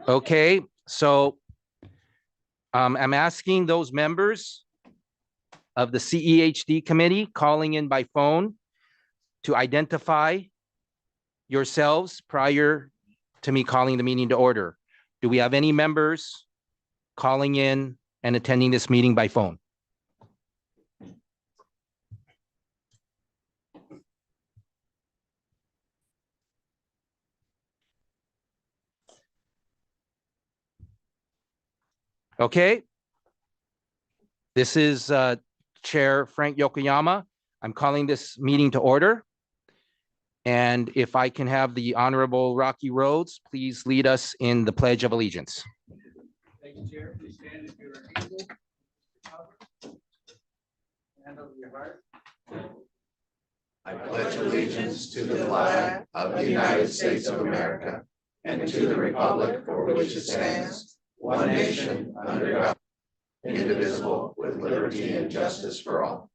Okay, so I'm asking those members of the CEHD committee calling in by phone to identify yourselves prior to me calling the meeting to order. Do we have any members calling in and attending this meeting by phone? Okay. This is Chair Frank Yokoyama. I'm calling this meeting to order. And if I can have the Honorable Rocky Rhodes, please lead us in the Pledge of Allegiance. Thank you, Chair. Please stand if you are able. Hand over your heart. I pledge allegiance to the flag of the United States of America and to the republic for which it stands, one nation under God, indivisible, with liberty and justice for all.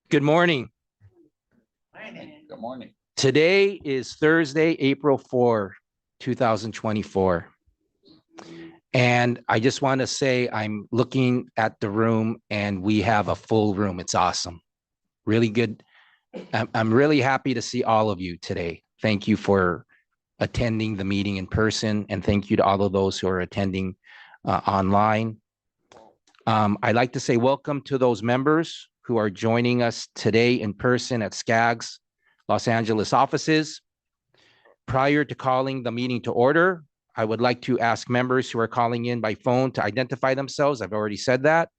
Good morning. Good morning. Today is Thursday, April 4, 2024. And I just want to say I'm looking at the room and we have a full room. It's awesome. Really good. I'm really happy to see all of you today. Thank you for attending the meeting in person, and thank you to all of those who are attending online. I'd like to say welcome to those members who are joining us today in person at SCAG's Los Angeles offices. Prior to calling the meeting to order, I would like to ask members who are calling in by phone to identify themselves. I've already said that.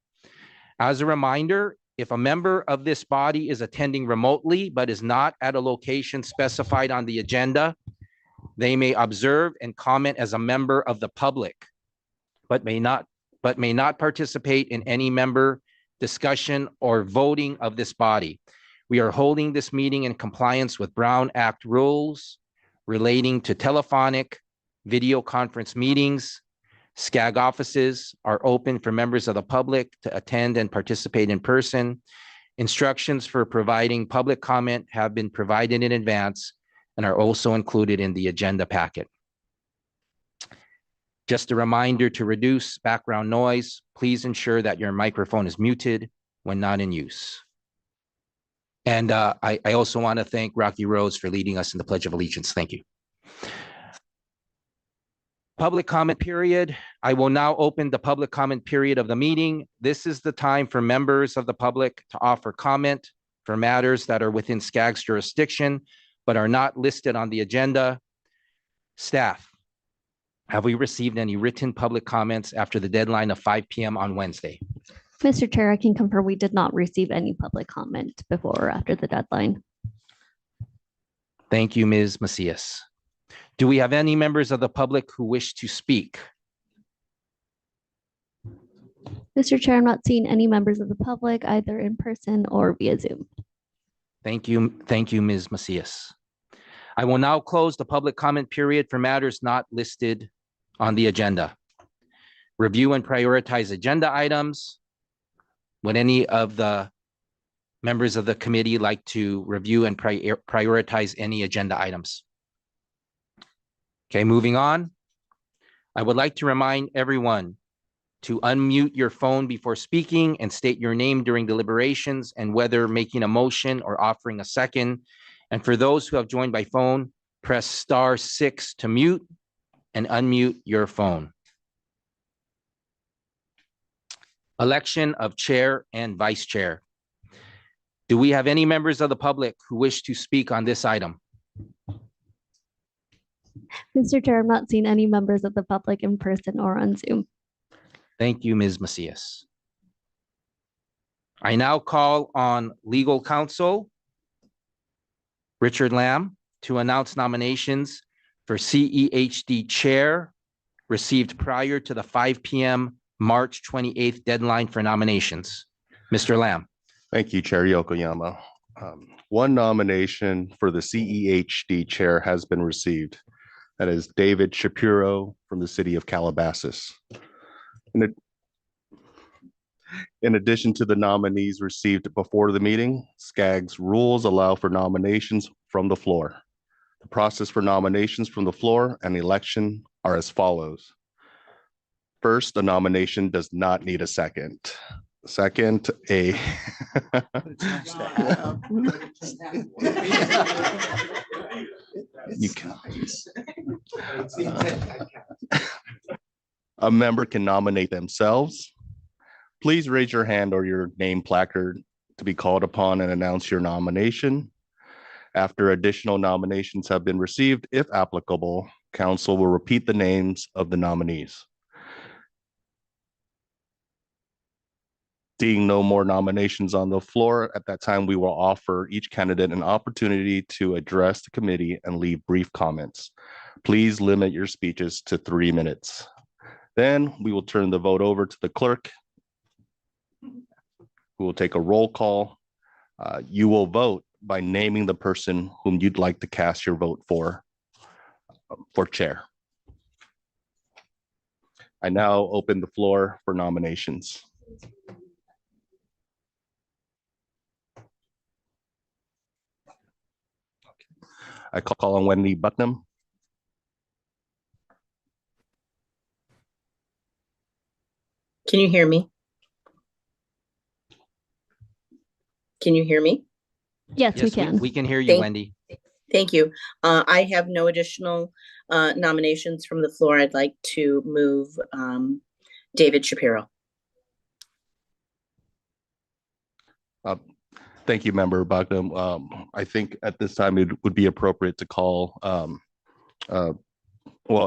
As a reminder, if a member of this body is attending remotely but is not at a location specified on the agenda, they may observe and comment as a member of the public, but may not participate in any member discussion or voting of this body. We are holding this meeting in compliance with Brown Act rules relating to telephonic video conference meetings. SCAG offices are open for members of the public to attend and participate in person. Instructions for providing public comment have been provided in advance and are also included in the agenda packet. Just a reminder to reduce background noise. Please ensure that your microphone is muted when not in use. And I also want to thank Rocky Rhodes for leading us in the Pledge of Allegiance. Thank you. Public comment period. I will now open the public comment period of the meeting. This is the time for members of the public to offer comment for matters that are within SCAG's jurisdiction, but are not listed on the agenda. Staff, have we received any written public comments after the deadline of 5 p.m. on Wednesday? Mr. Chair, I can confirm we did not receive any public comment before or after the deadline. Thank you, Ms. Macias. Do we have any members of the public who wish to speak? Mr. Chair, I'm not seeing any members of the public either in person or via Zoom. Thank you, Ms. Macias. I will now close the public comment period for matters not listed on the agenda. Review and prioritize agenda items. Would any of the members of the committee like to review and prioritize any agenda items? Okay, moving on. I would like to remind everyone to unmute your phone before speaking and state your name during deliberations and whether making a motion or offering a second. And for those who have joined by phone, press *6 to mute and unmute your phone. Election of chair and vice chair. Do we have any members of the public who wish to speak on this item? Mr. Chair, I'm not seeing any members of the public in person or on Zoom. Thank you, Ms. Macias. I now call on legal counsel Richard Lamb to announce nominations for CEHD chair received prior to the 5 p.m. March 28th deadline for nominations. Mr. Lamb. Thank you, Chair Yokoyama. One nomination for the CEHD chair has been received. That is David Shapiro from the city of Calabasas. In addition to the nominees received before the meeting, SCAG's rules allow for nominations from the floor. The process for nominations from the floor and election are as follows. First, a nomination does not need a second. Second, a a member can nominate themselves. Please raise your hand or your name placard to be called upon and announce your nomination. After additional nominations have been received, if applicable, council will repeat the names of the nominees. Seeing no more nominations on the floor, at that time, we will offer each candidate an opportunity to address the committee and leave brief comments. Please limit your speeches to 3 minutes. Then we will turn the vote over to the clerk, who will take a roll call. You will vote by naming the person whom you'd like to cast your vote for chair. I now open the floor for nominations. I call on Wendy Bucknam. Can you hear me? Can you hear me? Yes, we Yes, can. we can hear you, Thank- Wendy. Thank you. I have no additional nominations from the floor. I'd like to move David Shapiro. Thank you, Member Bucknam. I think at this time it would be appropriate to call, well,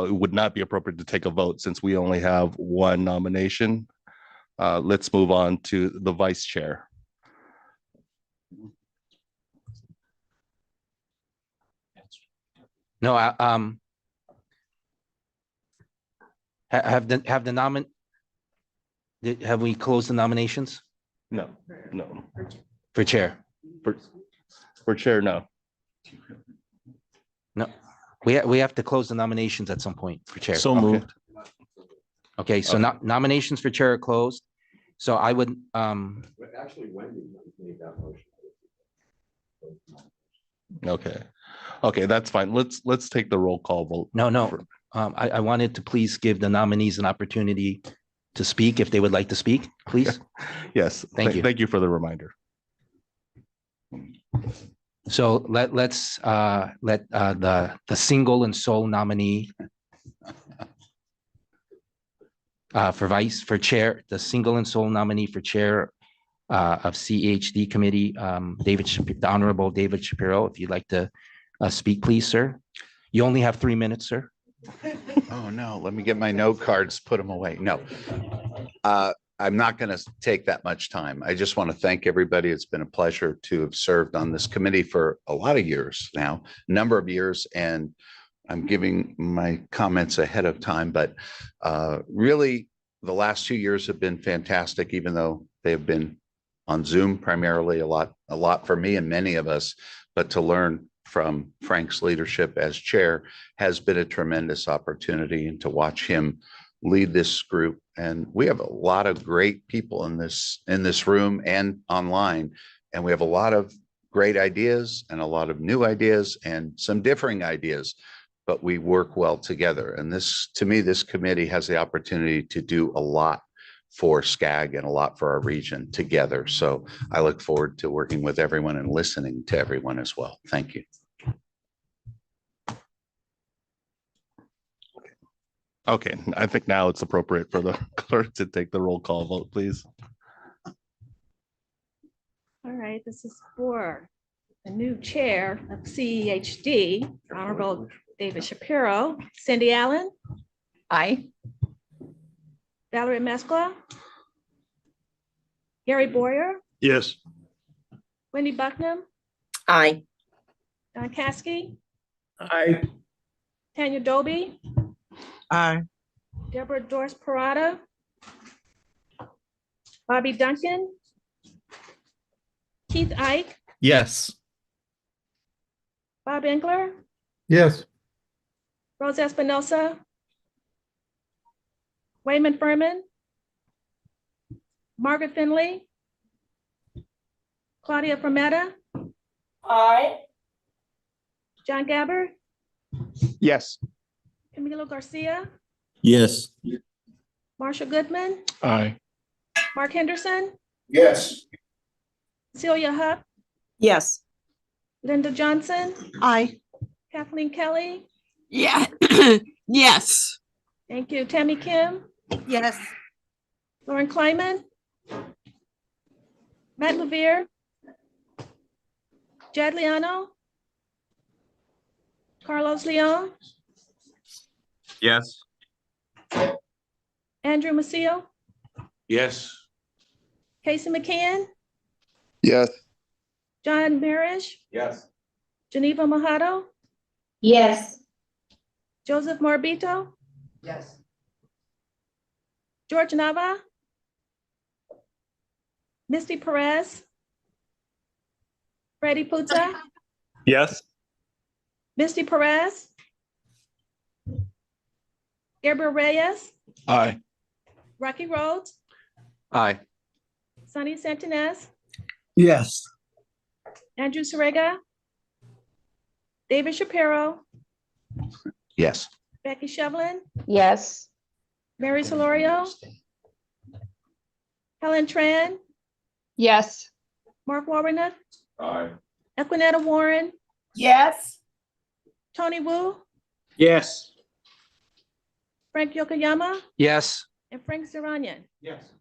it would not be appropriate to take a vote since we only have one nomination. Let's move on to the vice chair. No, have we closed the nominations No. for chair? For chair, no. No, we have to close the nominations at some point for chair. So Okay. moved. Okay, so nominations for chair are closed. So I would, Actually, Wendy made that motion. Okay, that's fine. Let's take the roll call vote. no. I wanted to please give the nominees an opportunity to speak if they would like to speak, please. Yes, Thank you. Thank you for the reminder. So let's let the single and sole nominee for chair, the single and sole nominee for chair of CEHD Committee, the Honorable David Shapiro. If you'd like to speak, please, sir. You only have 3 minutes, sir. Oh, no, let me get my note cards, put them away. No. I'm not going to take that much time. I just want to thank everybody. It's been a pleasure to have served on this committee for a lot of years now, number of years, and I'm giving my comments ahead of time, but really the last 2 years have been fantastic, even though they have been on Zoom primarily, a lot for me and many of us, but to learn from Frank's leadership as chair has been a tremendous opportunity, and to watch him lead this group. And we have a lot of great people in this room and online, and we have a lot of great ideas and a lot of new ideas and some differing ideas, but we work well together. And this, to me, this committee has the opportunity to do a lot for SCAG and a lot for our region together. So I look forward to working with everyone and listening to everyone as well. Thank you. Okay, I think now it's appropriate for the clerk to take the roll call vote, please. All right, this is for the new chair of CEHD, Honorable David Shapiro. Cindy Allen, Aye. Valerie Mescla, Gary Boyer, Yes. Wendy Bucknam, Aye. Don Caskey, Aye. Tanya Doby, Aye. Deborah Doris Parada, Bobby Duncan, Keith Ike, Yes. Bob Engler, Yes. Rose Espinosa, Wayman Furman, Margaret Finley, Claudia Fermetta, Aye. John Gabbard, Yes. Camilo Garcia, Yes. Marshall Goodman, Aye. Mark Henderson, Yes. Celia Hupp, Yes. Linda Johnson, Aye. Kathleen Kelly. Yeah. Yes. Thank you. Tammy Kim, Yes. Lauren Kleiman, Matt Levere, Jed Liano, Carlos Leon, Yes. Andrew Macio, Yes. Casey McKeon, Yes. John Marish, Yes. Geneva Mojado, Yes. Joseph Morbito, Yes. George Nava, Misty Perez, Freddie Puta, Yes. Misty Perez, Gabriel Reyes, Aye. Rocky Rhodes, Aye. Sonny Santinez, Yes. Andrew Sorega, David Shapiro, Yes. Becky Shevlin, Yes. Mary Solorio, Helen Tran, Yes. Mark Warren, Aye. Equinetta Warren, Yes. Tony Wu, Yes. Frank Yokoyama, Yes. and Frank Zaranian. Yes.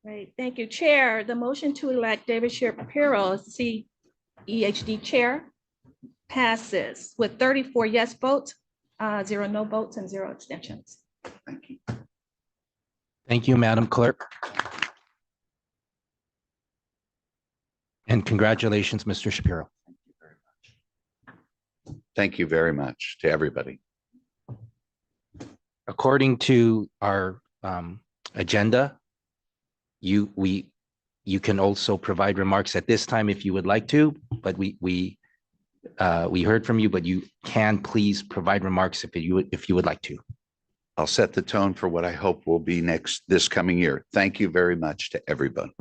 Great, thank you. Chair, the motion to elect David Shapiro as CEHD Chair passes with 34 yes votes, 0 no votes, and 0 abstentions. Thank you. Thank you, Madam Clerk. And congratulations, Mr. Shapiro. Thank you very much to everybody. According to our agenda, you can also provide remarks at this time if you would like to, but we heard from you, but you can please provide remarks if you would like to. I'll set the tone for what I hope will be this coming year. Thank you very much to everyone.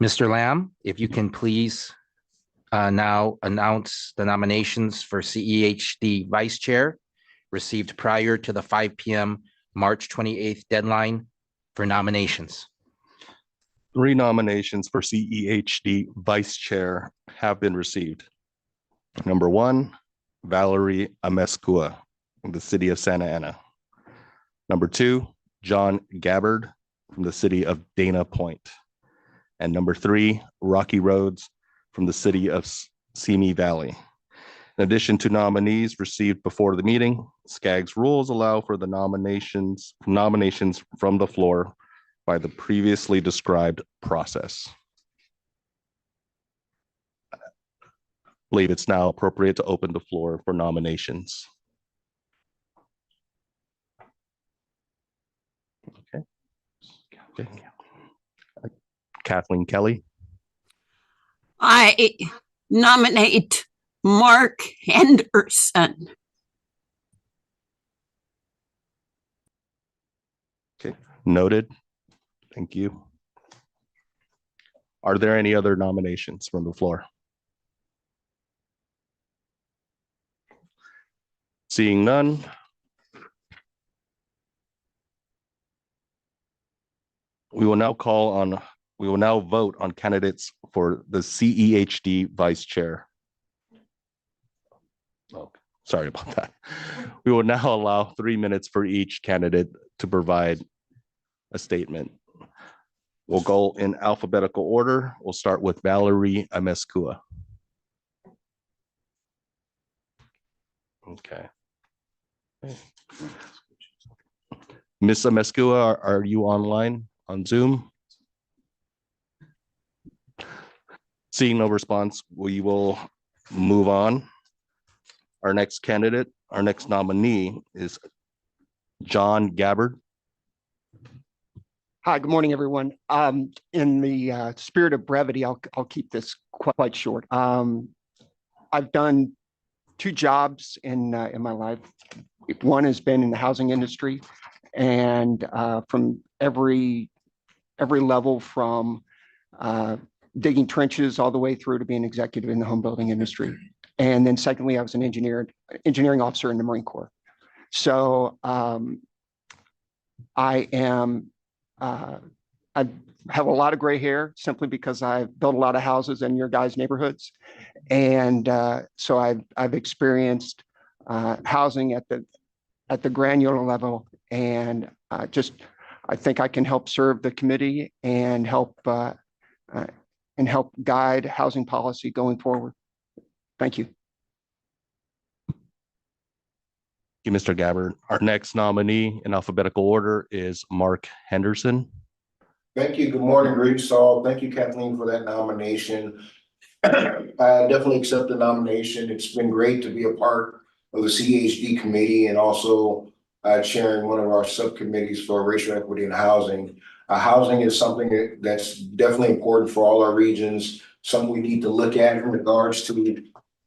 Mr. Lamb, if you can please now announce the nominations for CEHD Vice Chair received prior to the 5 p.m. March 28th deadline for nominations. 3 nominations for CEHD Vice Chair have been received. Number 1, Valerie Amescua from the city of Santa Ana. Number 2, John Gabbard from the city of Dana Point. And number 3, Rocky Rhodes from the city of Simi Valley. In addition to nominees received before the meeting, SCAG's rules allow for the nominations from the floor by the previously described process. I believe it's now appropriate to open the floor for nominations. Okay. Kathleen Kelly. I nominate Mark Henderson. Okay, noted. Thank you. Are there any other nominations from the floor? Seeing none. We will now vote on candidates for the CEHD Vice Chair. Oh, sorry about that. We will now allow 3 minutes for each candidate to provide a statement. We'll go in alphabetical order. We'll start with Valerie Amescua. Okay. Ms. Amescua, are you online on Zoom? Seeing no response, we will move on. Our next candidate, our next nominee is John Gabbard. Hi, good morning, everyone. In the spirit of brevity, I'll keep this quick. quite short. I've done 2 jobs in my life. One has been in the housing industry, and from every level, from digging trenches all the way through to being executive in the home building industry. And then secondly, I was an engineering officer in the Marine Corps. So I have a lot of gray hair simply because I've built a lot of houses in your guys' neighborhoods. And so I've experienced housing at the granular level, and I think I can help serve the committee and help guide housing policy going forward. Thank you. Thank you, Mr. Gabbard. Our next nominee in alphabetical order is Mark Henderson. Thank you. Good morning, greetings to all. Thank you, Kathleen, for that nomination. I definitely accept the nomination. It's been great to be a part of the CEHD committee and also chairing one of our subcommittees for racial equity and housing. Housing is something that's definitely important for all our regions, something we need to look at in regards to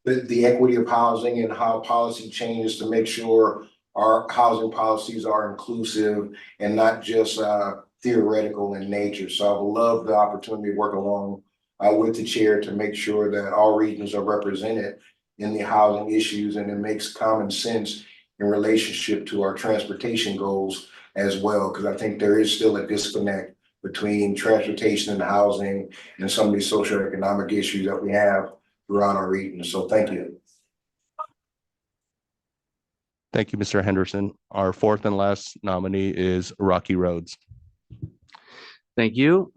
the equity of housing and how policy changes to make sure our housing policies are inclusive and not just theoretical in nature. So I would love the opportunity to work along with the chair to make sure that all regions are represented in the housing issues, and it makes common sense in relationship to our transportation goals as well, because I think there is still a disconnect between transportation and housing and some of these socioeconomic issues that we have throughout our region. So thank you. Thank you, Mr. Henderson. Our fourth and last nominee is Rocky Rhodes. Thank you.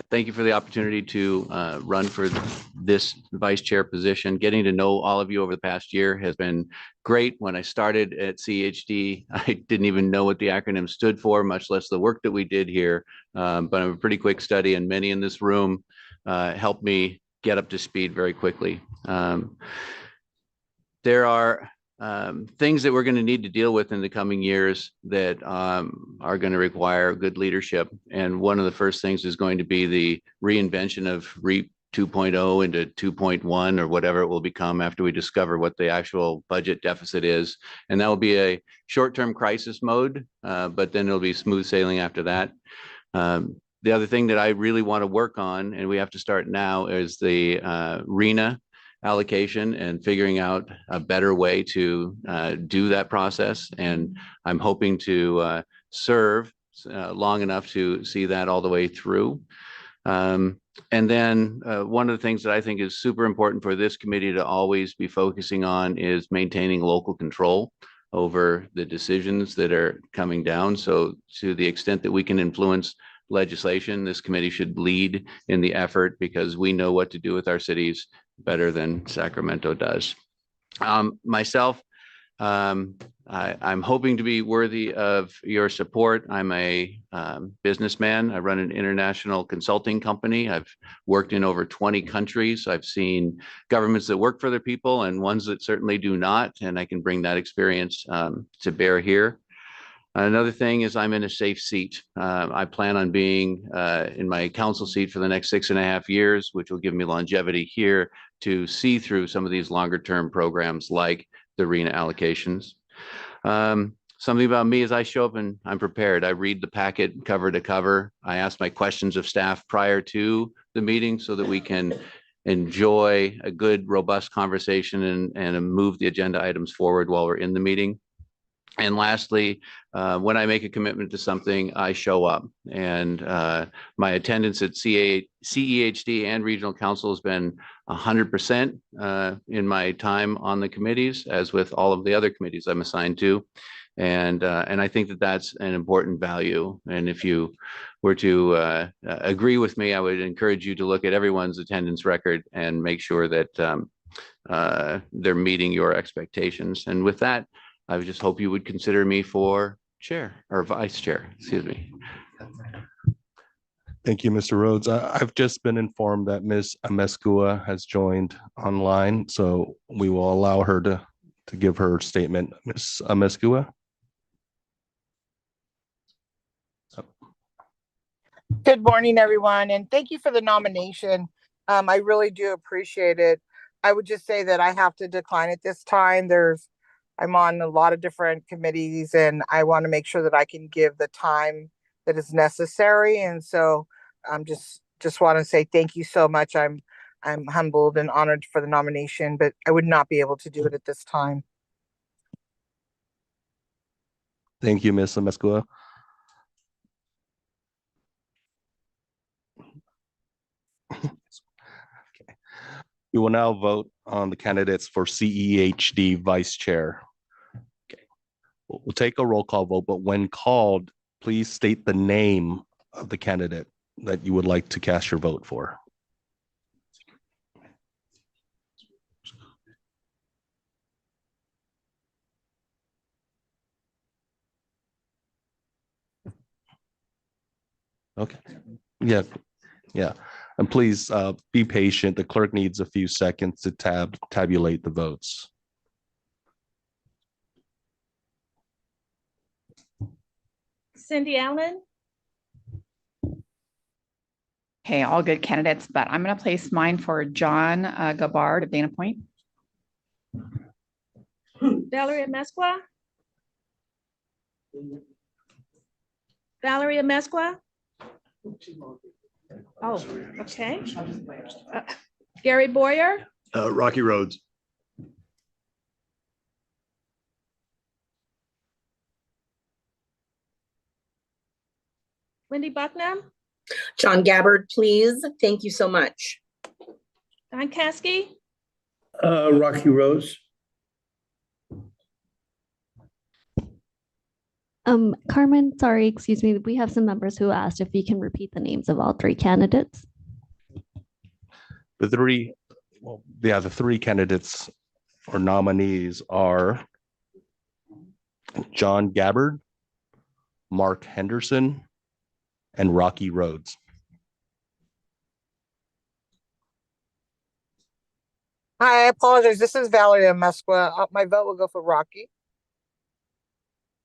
Thank you for the opportunity to run for this vice chair position. Getting to know all of you over the past year has been great. When I started at CEHD, I didn't even know what the acronym stood for, much less the work that we did here. But I'm a pretty quick study, and many in this room helped me get up to speed very quickly. There are things that we're going to need to deal with in the coming years that are going to require good leadership. And one of the first things is going to be the reinvention of REAP 2.0 into 2.1 or whatever it will become after we discover what the actual budget deficit is. And that will be a short-term crisis mode, but then it'll be smooth sailing after that. The other thing that I really want to work on, and we have to start now, is the RHNA allocation and figuring out a better way to do that process. And I'm hoping to serve long enough to see that all the way through. And then one of the things that I think is super important for this committee to always be focusing on is maintaining local control over the decisions that are coming down. So to the extent that we can influence legislation, this committee should lead in the effort, because we know what to do with our cities better than Sacramento does. Myself, I'm hoping to be worthy of your support. I'm a businessman. I run an international consulting company. I've worked in over 20 countries. I've seen governments that work for their people and ones that certainly do not, and I can bring that experience to bear here. Another thing is I'm in a safe seat. I plan on being in my council seat for the next 6.5 years, which will give me longevity here to see through some of these longer term programs like the RHNA allocations. Something about me is I show up and I'm prepared. I read the packet cover to cover. I ask my questions of staff prior to the meeting so that we can enjoy a good, robust conversation and move the agenda items forward while we're in the meeting. And lastly, when I make a commitment to something, I show up. And my attendance at CEHD and Regional Council has been 100% in my time on the committees, as with all of the other committees I'm assigned to. And I think that that's an important value. And if you were to agree with me, I would encourage you to look at everyone's attendance record and make sure that they're meeting your expectations. And with that, I would just hope you would consider me for chair or vice chair, excuse me. Thank you, Mr. Rhodes. I've just been informed that Ms. Ameskua has joined online, so we will allow her to give her statement. Ms. Ameskua. Good morning, everyone, and thank you for the nomination. I really do appreciate it. I would just say that I have to decline at this time. I'm on a lot of different committees and I want to make sure that I can give the time that is necessary. And so I'm just want to say thank you so much. I'm humbled and honored for the nomination, but I would not be able to do it at this time. Thank you, Ms. Amezcua. Okay. We will now vote on the candidates for CEHD Vice Chair. Okay. We'll take a roll call vote, but when called, please state the name of the candidate that you would like to cast your vote for. Okay. Yeah. Yeah. And please be patient. The clerk needs a few seconds to tabulate the votes. Cindy Allen, Okay, all good candidates, but I'm going to place mine for John Gabbard of Dana Point. Valerie Amezcua. Valerie Amezcua. Oh, okay. Gary Boyer, Rocky Roads. Wendy Bucknam, John Gabbard, please. Thank you so much. Don Caskey, Rocky Roads. Carmen, sorry, excuse me. We have some members who asked if you can repeat the names of all three candidates. The three candidates or nominees are John Gabbard, Mark Henderson, and Rocky Roads. Hi, I apologize. This is Valerie Amezcua. My vote will go for Rocky.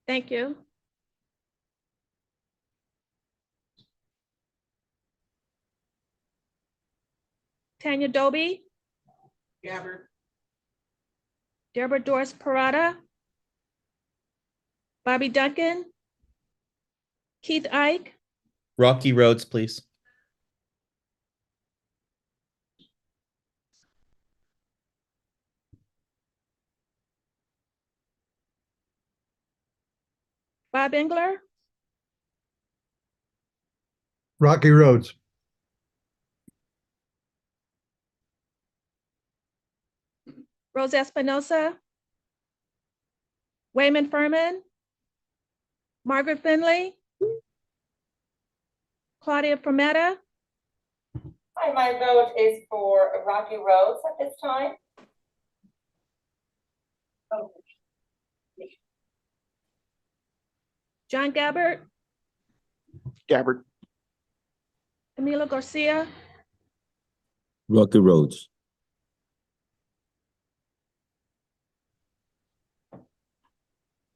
thank you. Tanya Doby, Gabbard. Deborah Doris Parada, Bobby Duncan, Keith Ike, Rocky Roads, please. Bob Engler, Rocky Roads. Rose Espinosa, Wayman Furman, Margaret Finley, Claudia Prometta, Hi, my vote is for Rocky Roads at this time. John Gabbard, Gabbard. Camila Garcia, Rocky Roads.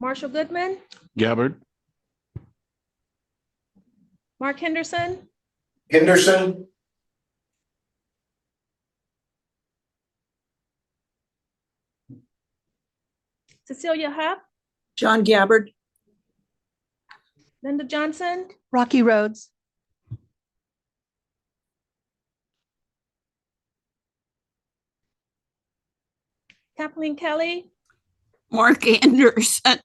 Marshall Goodman, Gabbard. Mark Henderson, Henderson, Cecilia Huff, John Gabbard, Linda Johnson, Rocky Roads. Kathleen Kelly, Mark Anderson.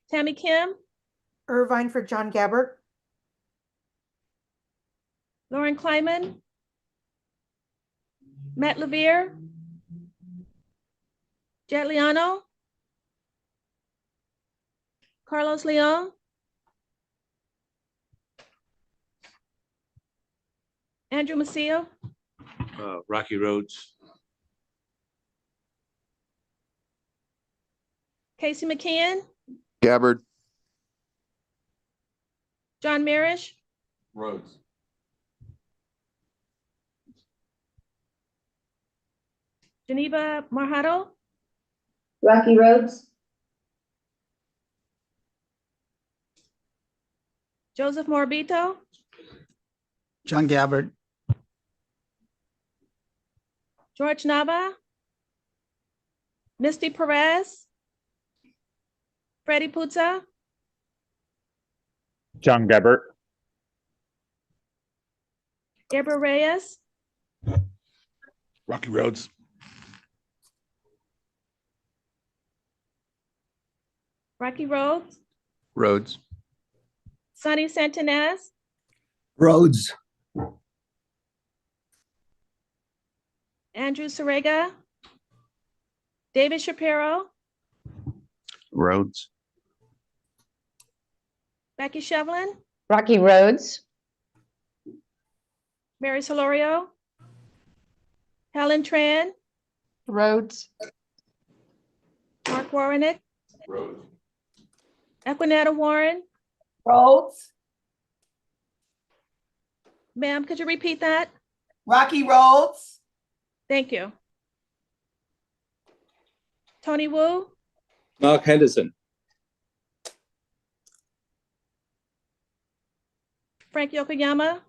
Tammy Kim, Irvine for John Gabbard. Lauren Kleiman, Matt Levere, Jet Liano, Carlos Leon, Andrew Macio, Rocky Roads. Casey McKeon, Gabbard. John Marish, Roads. Geneva Marjado, Rocky Roads. Joseph Morabito, John Gabbard. George Nava, Misty Perez, Freddie Puzza, John Gabbard. Gabriel Reyes, Rocky Roads. Rocky Rhodes, Rhodes. Sonny Santinez, Rhodes. Andrew Sorega, David Shapiro, Roads. Becky Shevlin, Rocky Roads. Mary Solorio, Helen Tran, Roads. Mark Warrenick, Equinetta Warren. Roads. Ma'am, could you repeat that? Rocky Roads. Thank you. Tony Wu, Mark Henderson. Frank Yokoyama,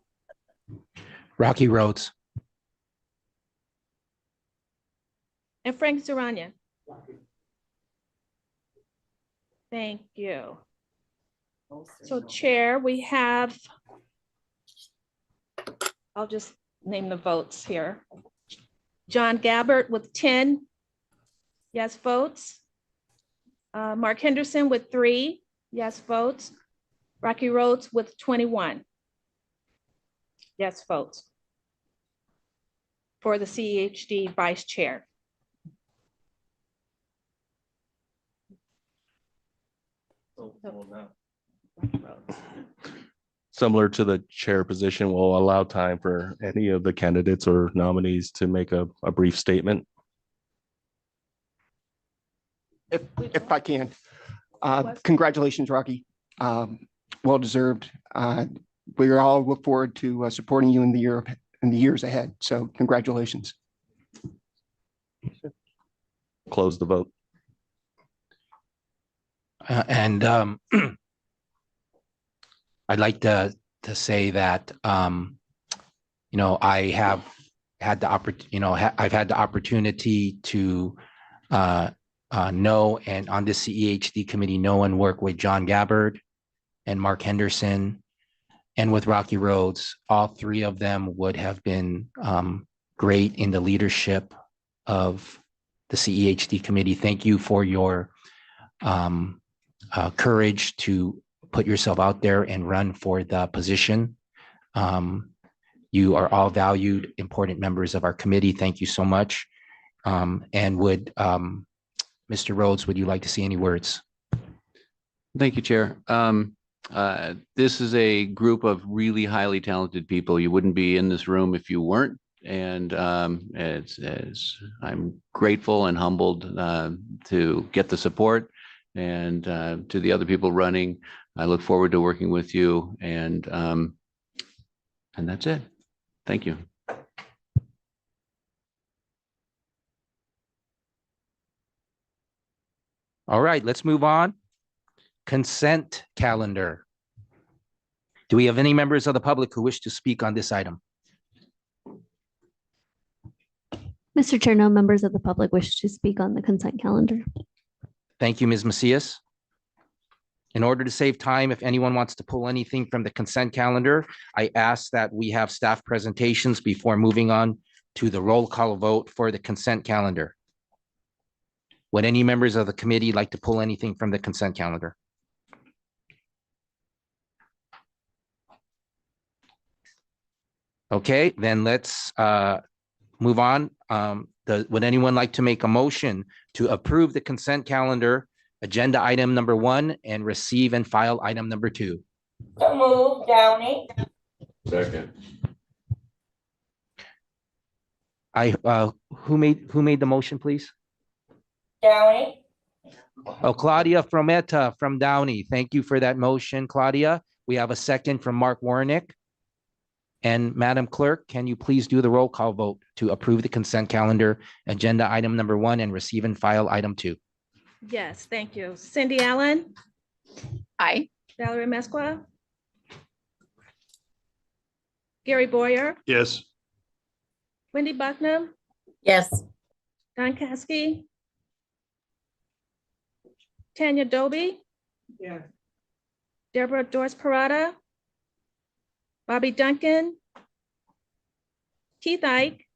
Rocky Roads. and Frank Zarania. Thank you. So Chair, we have, I'll just name the votes here. John Gabbard with 10 yes votes. Mark Henderson with 3 yes votes. Rocky Roads with 21 yes votes for the CEHD Vice Chair. Similar to the chair position, will allow time for any of the candidates or nominees to make a brief statement. If I can, congratulations, Rocky. Well deserved. We all look forward to supporting you in the years ahead. So congratulations. Close the vote. And I'd like to say that, I have had the I've had the opportunity to know, and on this CEHD committee, know and work with John Gabbard and Mark Henderson and with Rocky Roads. All 3 of them would have been great in the leadership of the CEHD committee. Thank you for your courage to put yourself out there and run for the position. You are all valued, important members of our committee. Thank you so much. And would Mr. Rhodes, would you like to see any words? Thank you, Chair. This is a group of really highly talented people. You wouldn't be in this room if you weren't. And as I'm grateful and humbled to get the support, and to the other people running, I look forward to working with you. And that's it. Thank you. All right, let's move on. Consent calendar. Do we have any members of the public who wish to speak on this item? Mr. Chair, no members of the public wish to speak on the consent calendar. Thank you, Ms. Macias. In order to save time, if anyone wants to pull anything from the consent calendar, I ask that we have staff presentations before moving on to the roll call vote for the consent calendar. Would any members of the committee like to pull anything from the consent calendar? Okay, then let's move on. Would anyone like to make a motion to approve the consent calendar, agenda item number 1, and receive and file item number 2? So move, Downey. Second. Who made the motion, please? Downey. Oh, Claudia Frometa from Downey. Thank you for that motion, Claudia. We have a second from Mark Warnick. And Madam Clerk, can you please do the roll call vote to approve the consent calendar, agenda item number 1, and receive and file item 2? Yes, thank you. Cindy Allen, Aye. Valerie Mesqua, Gary Boyer, Yes. Wendy Bucknam, Yes. Don Caskey, Tanya Doby, Yes. Deborah Doris Parada, Bobby Duncan, Keith Ike,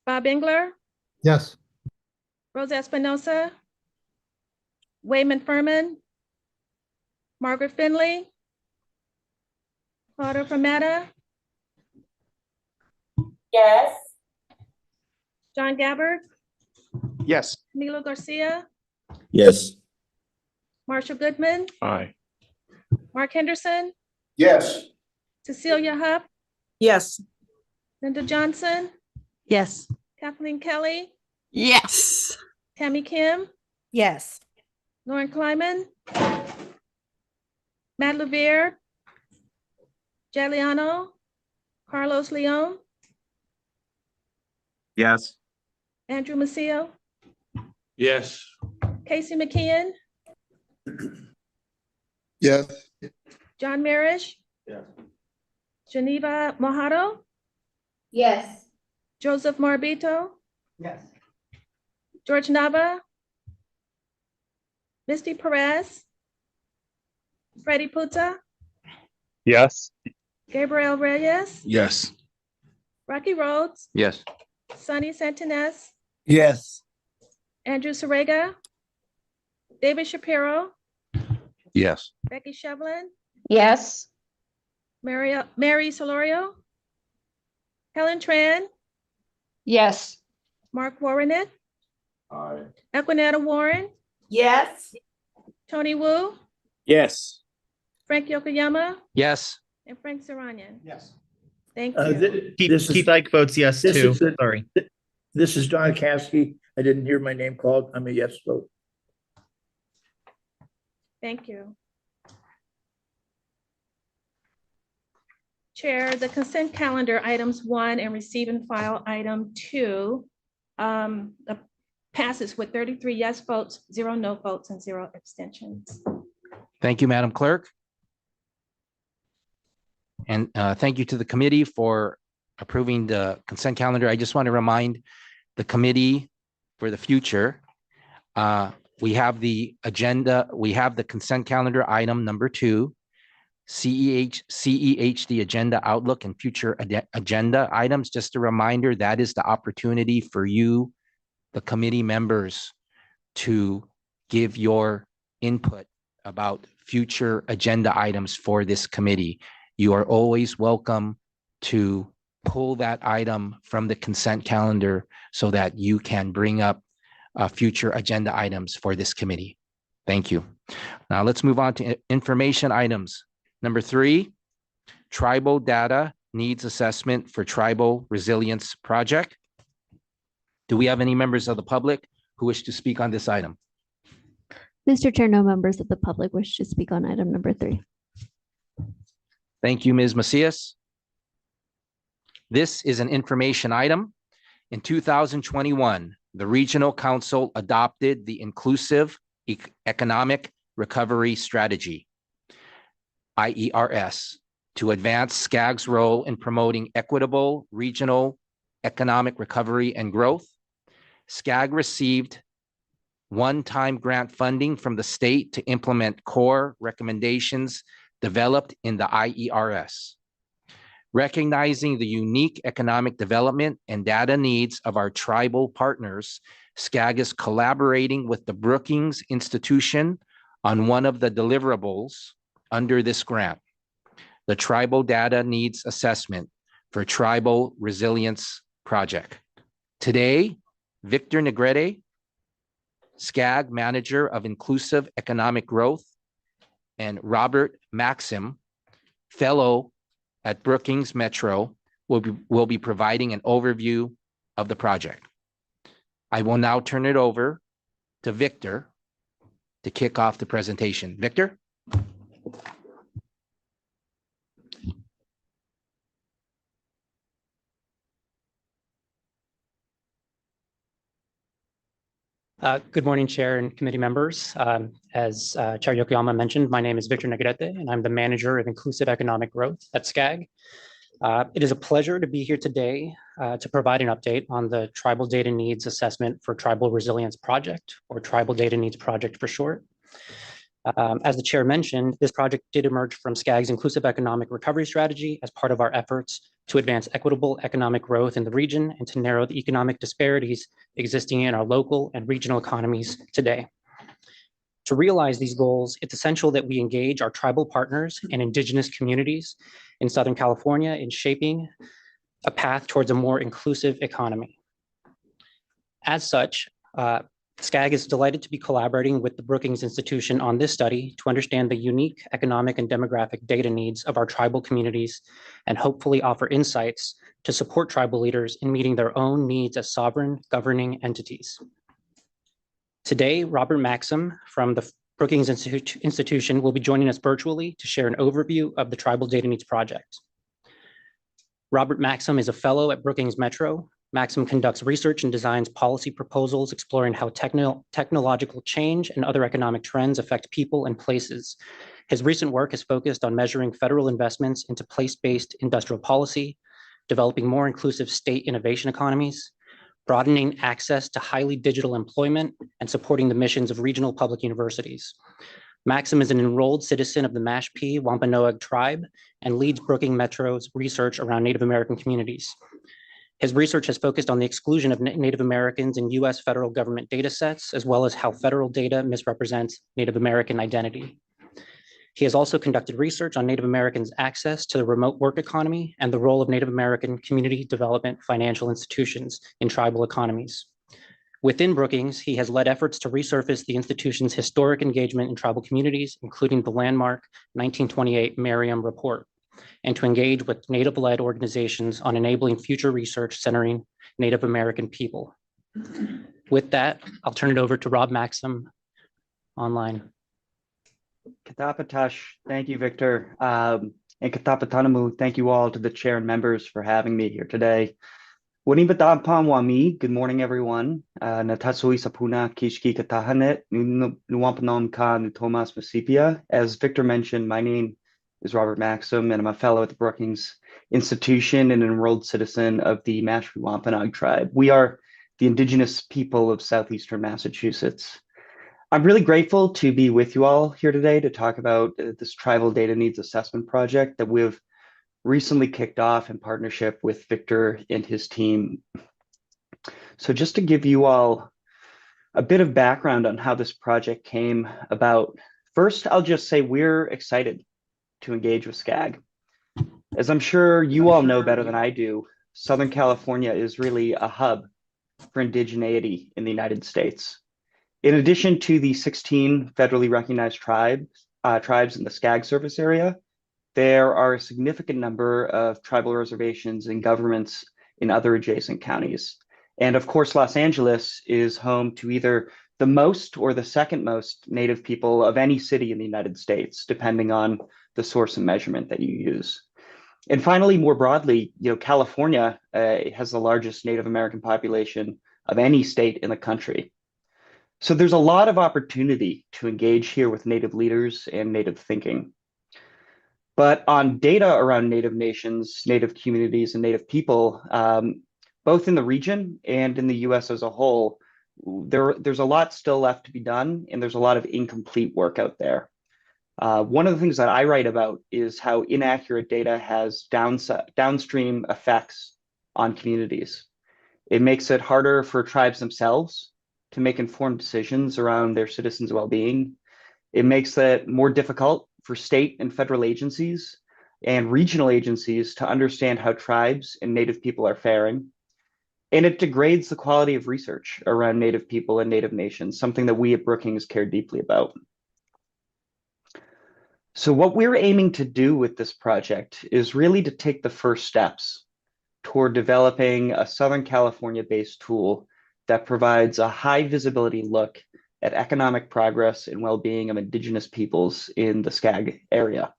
Bob Engler, Yes. Rose Espinosa, Wayman Furman, Margaret Finley, Claudia Fermetta, Yes. John Gabbard, Yes. Milo Garcia, Yes. Marshall Goodman, Aye. Mark Henderson, Yes. Cecilia Huff, Yes. Linda Johnson, Yes. Kathleen Kelly, Yes. Tammy Kim, Yes. Lauren Kleiman, Matt Levere, Giuliano, Carlos Leon, Yes. Andrew Macio, Yes. Casey McKeon, Yes. John Marish, Yes. Geneva Mojado, Yes. Joseph Marbito, Yes. George Nava, Misty Perez, Freddie Puta, Yes. Gabriel Reyes, Yes. Rocky Rhodes, Yes. Sonny Santinez, Yes. Andrew Sarega, David Shapiro, Yes. Becky Shevlin, Yes. Mary Solorio, Helen Tran, Yes. Mark Warrenet, Aye. Equinetta Warren, Yes. Tony Wu, Yes. Frank Yokoyama, Yes. and Frank Serranian. Yes. Thank you. Keith Ike votes yes this too. is the- Sorry. This is Don Caskey. I didn't hear my name called. I'm a yes vote. Thank you. Chair, the consent calendar items 1 and receive and file item 2 passes with 33 yes votes, 0 no votes, and 0 abstentions. Thank you, Madam Clerk. And thank you to the committee for approving the consent calendar. I just want to remind the committee for the future, we have the agenda, we have the consent calendar item number 2, CEHD agenda outlook and future agenda items. Just a reminder, that is the opportunity for you, the committee members, to give your input about future agenda items for this committee. You are always welcome to pull that item from the consent calendar so that you can bring up future agenda items for this committee. Thank you. Now let's move on to information items. Number 3, tribal data needs assessment for tribal resilience project. Do we have any members of the public who wish to speak on this item? Mr. Chair, no members of the public wish to speak on item number 3. Thank you, Ms. Macias. This is an information item. In 2021, the Regional Council adopted the Inclusive Economic Recovery Strategy, IERS, to advance SCAG's role in promoting equitable regional economic recovery and growth. SCAG received one-time grant funding from the state to implement core recommendations developed in the IERS. Recognizing the unique economic development and data needs of our tribal partners, SCAG is collaborating with the Brookings Institution on one of the deliverables under this grant, the Tribal Data Needs Assessment for Tribal Resilience Project. Today, Victor Negrete, SCAG Manager of Inclusive Economic Growth, and Robert Maxim, Fellow at Brookings Metro, will be providing an overview of the project. I will now turn it over to Victor to kick off the presentation. Victor? Good morning, Chair and committee members. As Chair Yokoyama mentioned, my name is Victor Negrete, and I'm the Manager of Inclusive Economic Growth at SCAG. It is a pleasure to be here today to provide an update on the Tribal Data Needs Assessment for Tribal Resilience Project, or Tribal Data Needs Project for short. As the chair mentioned, this project did emerge from SCAG's Inclusive Economic Recovery Strategy as part of our efforts to advance equitable economic growth in the region and to narrow the economic disparities existing in our local and regional economies today. To realize these goals, it's essential that we engage our tribal partners and indigenous communities in Southern California in shaping a path towards a more inclusive economy. As such, SCAG is delighted to be collaborating with the Brookings Institution on this study to understand the unique economic and demographic data needs of our tribal communities and hopefully offer insights to support tribal leaders in meeting their own needs as sovereign governing entities. Today, Robert Maxim from the Brookings Institution will be joining us virtually to share an overview of the Tribal Data Needs Project. Robert Maxim is a fellow at Brookings Metro. Maxim conducts research and designs policy proposals exploring how technological change and other economic trends affect people and places. His recent work has focused on measuring federal investments into place-based industrial policy, developing more inclusive state innovation economies, broadening access to highly digital employment, and supporting the missions of regional public universities. Maxim is an enrolled citizen of the Mashpee Wampanoag tribe and leads Brookings Metro's research around Native American communities. His research has focused on the exclusion of Native Americans in US federal government data sets, as well as how federal data misrepresents Native American identity. He has also conducted research on Native Americans' access to the remote work economy and the role of Native American community development financial institutions in tribal economies. Within Brookings, he has led efforts to resurface the institution's historic engagement in tribal communities, including the landmark 1928 Merriam Report, and to engage with Native-led organizations on enabling future research centering Native American people. With that, I'll turn it over to Rob Maxim online. Katapatash, thank you, Victor. And Katapatanamu, thank you all to the chair and members for having me here today. Wami, good morning, everyone. Natasui Sapuna, Kishki Katahanet, Nuwampanom Ka Nutomas Masipia. As Victor mentioned, my name is Robert Maxim, and I'm a fellow at the Brookings Institution and an enrolled citizen of the Mashpee Wampanoag tribe. We are the indigenous people of southeastern Massachusetts. I'm really grateful to be with you all here today to talk about this Tribal Data Needs Assessment project that we've recently kicked off in partnership with Victor and his team. So just to give you all a bit of background on how this project came about, first, I'll just say we're excited to engage with SCAG. As I'm sure you all know better than I do, Southern California is really a hub for indigeneity in the United States. In addition to the 16 federally recognized tribes in the SCAG service area, there are a significant number of tribal reservations and governments in other adjacent counties. And of course, Los Angeles is home to either the most or the second most Native people of any city in the United States, depending on the source of measurement that you use. And finally, more broadly, California has the largest Native American population of any state in the country. So there's a lot of opportunity to engage here with Native leaders and Native thinking. But on data around Native nations, Native communities, and Native people, both in the region and in the US as a whole, there's a lot still left to be done, and there's a lot of incomplete work out there. One of the things that I write about is how inaccurate data has downstream effects on communities. It makes it harder for tribes themselves to make informed decisions around their citizens' well-being. It makes it more difficult for state and federal agencies and regional agencies to understand how tribes and Native people are faring. And it degrades the quality of research around Native people and Native nations, something that we at Brookings care deeply about. So what we're aiming to do with this project is really to take the first steps toward developing a Southern California-based tool that provides a high visibility look at economic progress and well-being of indigenous peoples in the SCAG area.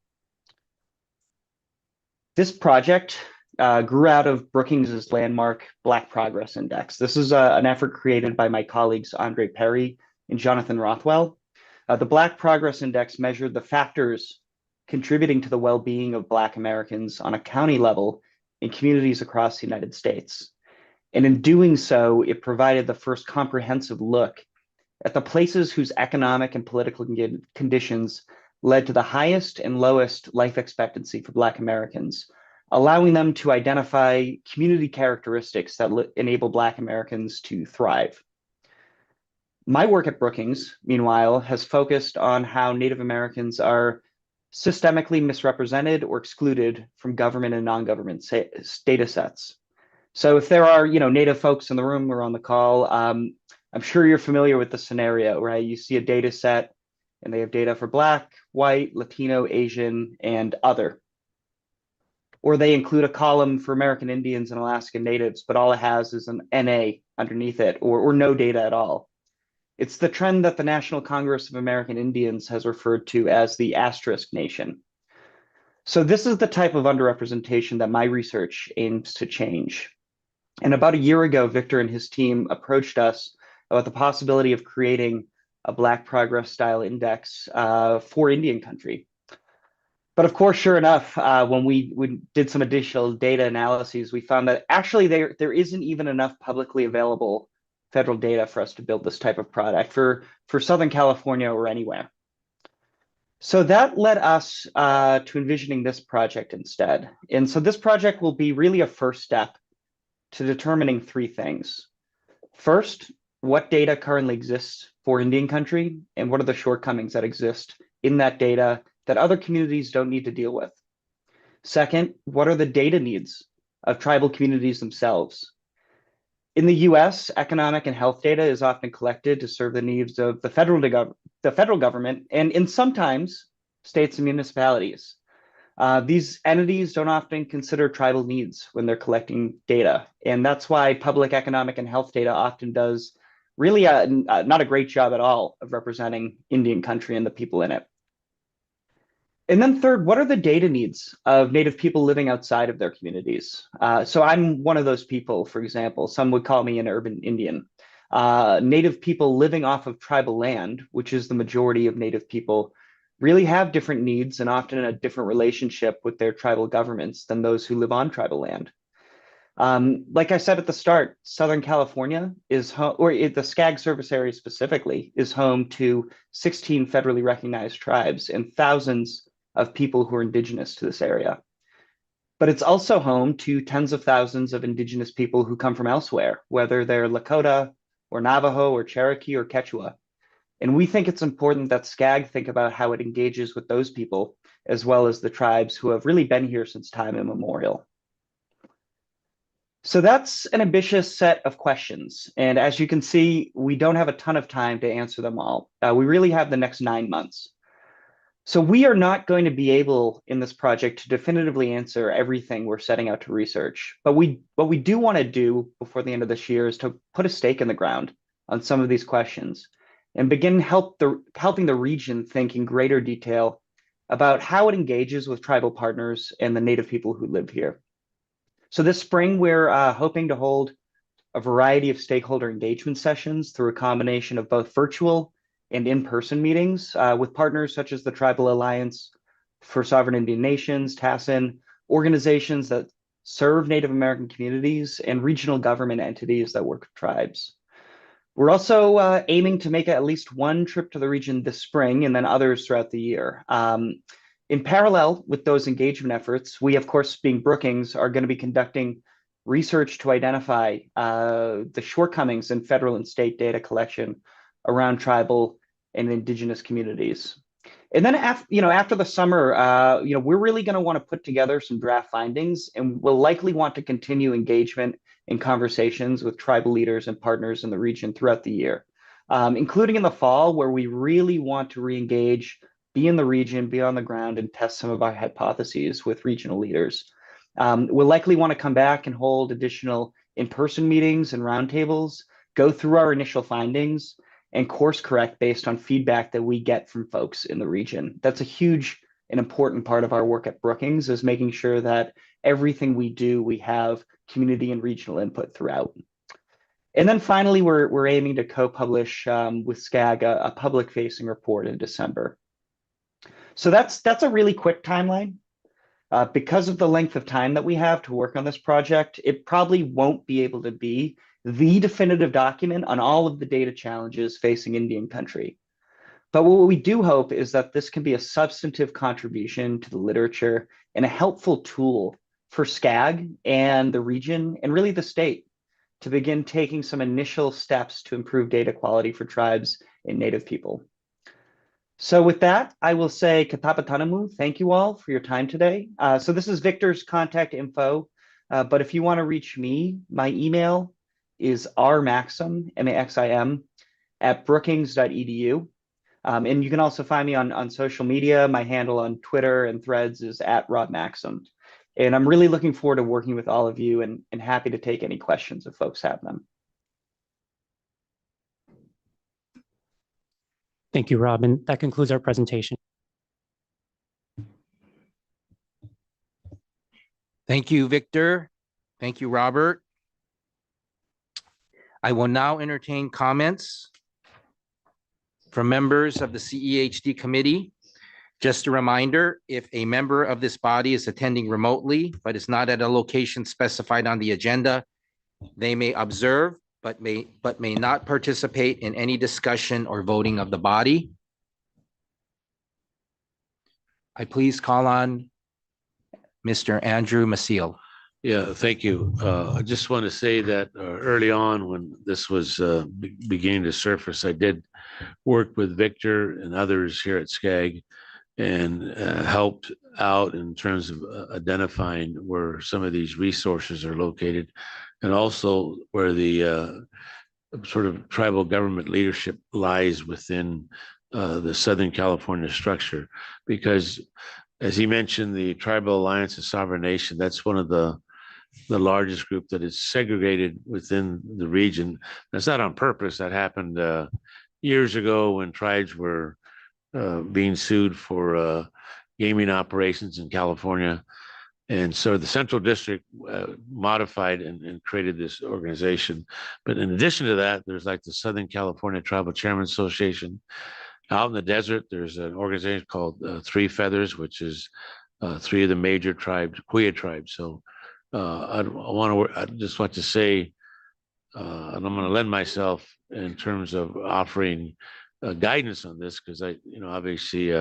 This project grew out of Brookings's landmark Black Progress Index. This is an effort created by my colleagues Andre Perry and Jonathan Rothwell. The Black Progress Index measured the factors contributing to the well-being of Black Americans on a county level in communities across the United States. And in doing so, it provided the first comprehensive look at the places whose economic and political conditions led to the highest and lowest life expectancy for Black Americans, allowing them to identify community characteristics that enable Black Americans to thrive. My work at Brookings, meanwhile, has focused on how Native Americans are systemically misrepresented or excluded from government and non-government data sets. So if there are, Native folks in the room or on the call, I'm sure you're familiar with the scenario, right? You see a data set and they have data for Black, white, Latino, Asian, and other. Or they include a column for American Indians and Alaskan Natives, but all it has is an NA underneath it, or no data at all. It's the trend that the National Congress of American Indians has referred to as the asterisk nation. So this is the type of underrepresentation that my research aims to change. And about a year ago, Victor and his team approached us about the possibility of creating a Black Progress style index for Indian country. But of course, sure enough, when we did some additional data analyses, we found that actually there isn't even enough publicly available federal data for us to build this type of product for Southern California or anywhere. So that led us to envisioning this project instead. And so this project will be really a first step to determining three things. First, what data currently exists for Indian country and what are the shortcomings that exist in that data that other communities don't need to deal with. Second, what are the data needs of tribal communities themselves? In the US, economic and health data is often collected to serve the needs of the federal government and in sometimes states and municipalities. These entities don't often consider tribal needs when they're collecting data. And that's why public economic and health data often does really not a great job at all of representing Indian country and the people in it. And then third, what are the data needs of Native people living outside of their communities? So I'm one of those people, for example. Some would call me an urban Indian. Native people living off of tribal land, which is the majority of Native people, really have different needs and often a different relationship with their tribal governments than those who live on tribal land. Like I said at the start, Southern California is home, or the SCAG service area specifically, is home to 16 federally recognized tribes and thousands of people who are indigenous to this area. But it's also home to tens of thousands of indigenous people who come from elsewhere, whether they're Lakota or Navajo or Cherokee or Quechua. And we think it's important that SCAG think about how it engages with those people, as well as the tribes who have really been here since time immemorial. So that's an ambitious set of questions. And as you can see, we don't have a ton of time to answer them all. We really have the next 9 months. So we are not going to be able in this project to definitively answer everything we're setting out to research. But what we do want to do before the end of this year is to put a stake in the ground on some of these questions and begin helping the region think in greater detail about how it engages with tribal partners and the Native people who live here. So this spring, we're hoping to hold a variety of stakeholder engagement sessions through a combination of both virtual and in-person meetings with partners such as the Tribal Alliance for Sovereign Indian Nations, TASIN, organizations that serve Native American communities, and regional government entities that work with tribes. We're also aiming to make at least one trip to the region this spring and then others throughout the year. In parallel with those engagement efforts, we, of course, being Brookings, are going to be conducting research to identify the shortcomings in federal and state data collection around tribal and indigenous communities. And then after the summer, we're really going to want to put together some draft findings, and we'll likely want to continue engagement and conversations with tribal leaders and partners in the region throughout the year, including in the fall, where we really want to re-engage, be in the region, be on the ground, and test some of our hypotheses with regional leaders. We'll likely want to come back and hold additional in-person meetings and roundtables, go through our initial findings, and course correct based on feedback that we get from folks in the region. That's a huge an important part of our work at Brookings is making sure that everything we do, we have community and regional input throughout. And then finally, we're aiming to co-publish with SCAG a public-facing report in December. So that's a really quick timeline. Because of the length of time that we have to work on this project, it probably won't be able to be the definitive document on all of the data challenges facing Indian country. But what we do hope is that this can be a substantive contribution to the literature and a helpful tool for SCAG and the region and really the state to begin taking some initial steps to improve data quality for tribes and Native people. So with that, I will say Katapatanamu, thank you all for your time today. So this is Victor's contact info, but if you want to reach me, my email is rmaxim, M-A-X-I-M, at brookings.edu. And you can also find me on social media. My handle on Twitter and Threads is @rodmaxim. And I'm really looking forward to working with all of you and happy to take any questions if folks have them. Thank you, Robin. That concludes our presentation. Thank you, Victor. Thank you, Robert. I will now entertain comments from members of the CEHD committee. Just a reminder, if a member of this body is attending remotely, but is not at a location specified on the agenda, they may observe, but may not participate in any discussion or voting of the body. I please call on Mr. Andrew Maciel. Yeah, thank you. I just want to say that early on when this was beginning to surface, I did work with Victor and others here at SCAG and helped out in terms of identifying where some of these resources are located and also where the sort of tribal government leadership lies within the Southern California structure. Because as he mentioned, the Tribal Alliance of Sovereign Nation, that's one of the largest group that is segregated within the region. That's not on purpose. That happened years ago when tribes were being sued for gaming operations in California. And so the Central District modified and created this organization. But in addition to that, there's like the Southern California Tribal Chairman Association. Out in the desert, there's an organization called Three Feathers, which is three of the major tribes, Kuya tribes. So I just want to say, and I'm going to lend myself in terms of offering guidance on this, because obviously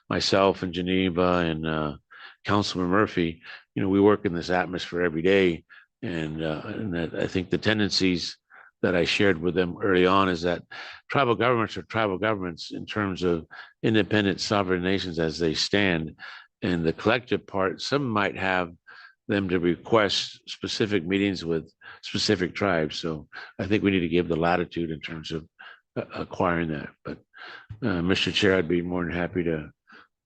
myself and Geneva and Councilman Murphy, we work in this atmosphere every day. And that I think the tendencies that I shared with them early on is that tribal governments are tribal governments in terms of independent sovereign nations as they stand. And the collective part, some might have them to request specific meetings with specific tribes. So I think we need to give the latitude in terms of acquiring that. But Mr. Chair, I'd be more than happy to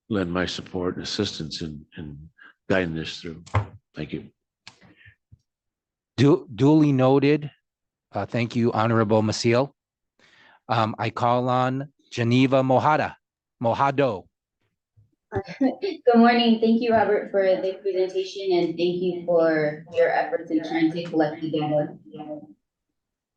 lend my support and assistance in guiding this through. Thank you. Duly noted. Thank you, Honorable Maciel. I call on Geneva Mojado. Good morning. Thank you, Robert, for the presentation, and thank you for your efforts in trying to collect the data.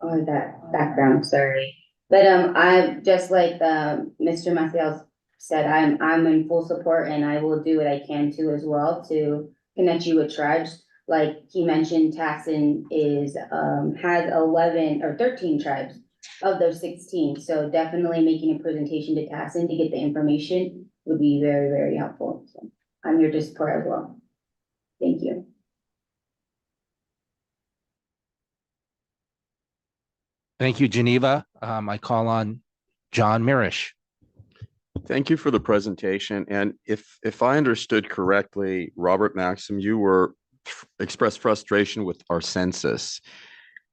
Oh, that background, sorry. But I just like Mr. Maciel said, I'm in full support, and I will do what I can too as well to connect you with tribes. Like he mentioned, Tassin has 11 or 13 tribes of those 16. So definitely making a presentation to Tassin to get the information would be very, very helpful. So I'm here to support as well. Thank you. Thank you, Geneva. I call on John Mirish. Thank you for the presentation. And if I understood correctly, Robert Maxim, you were expressed frustration with our census.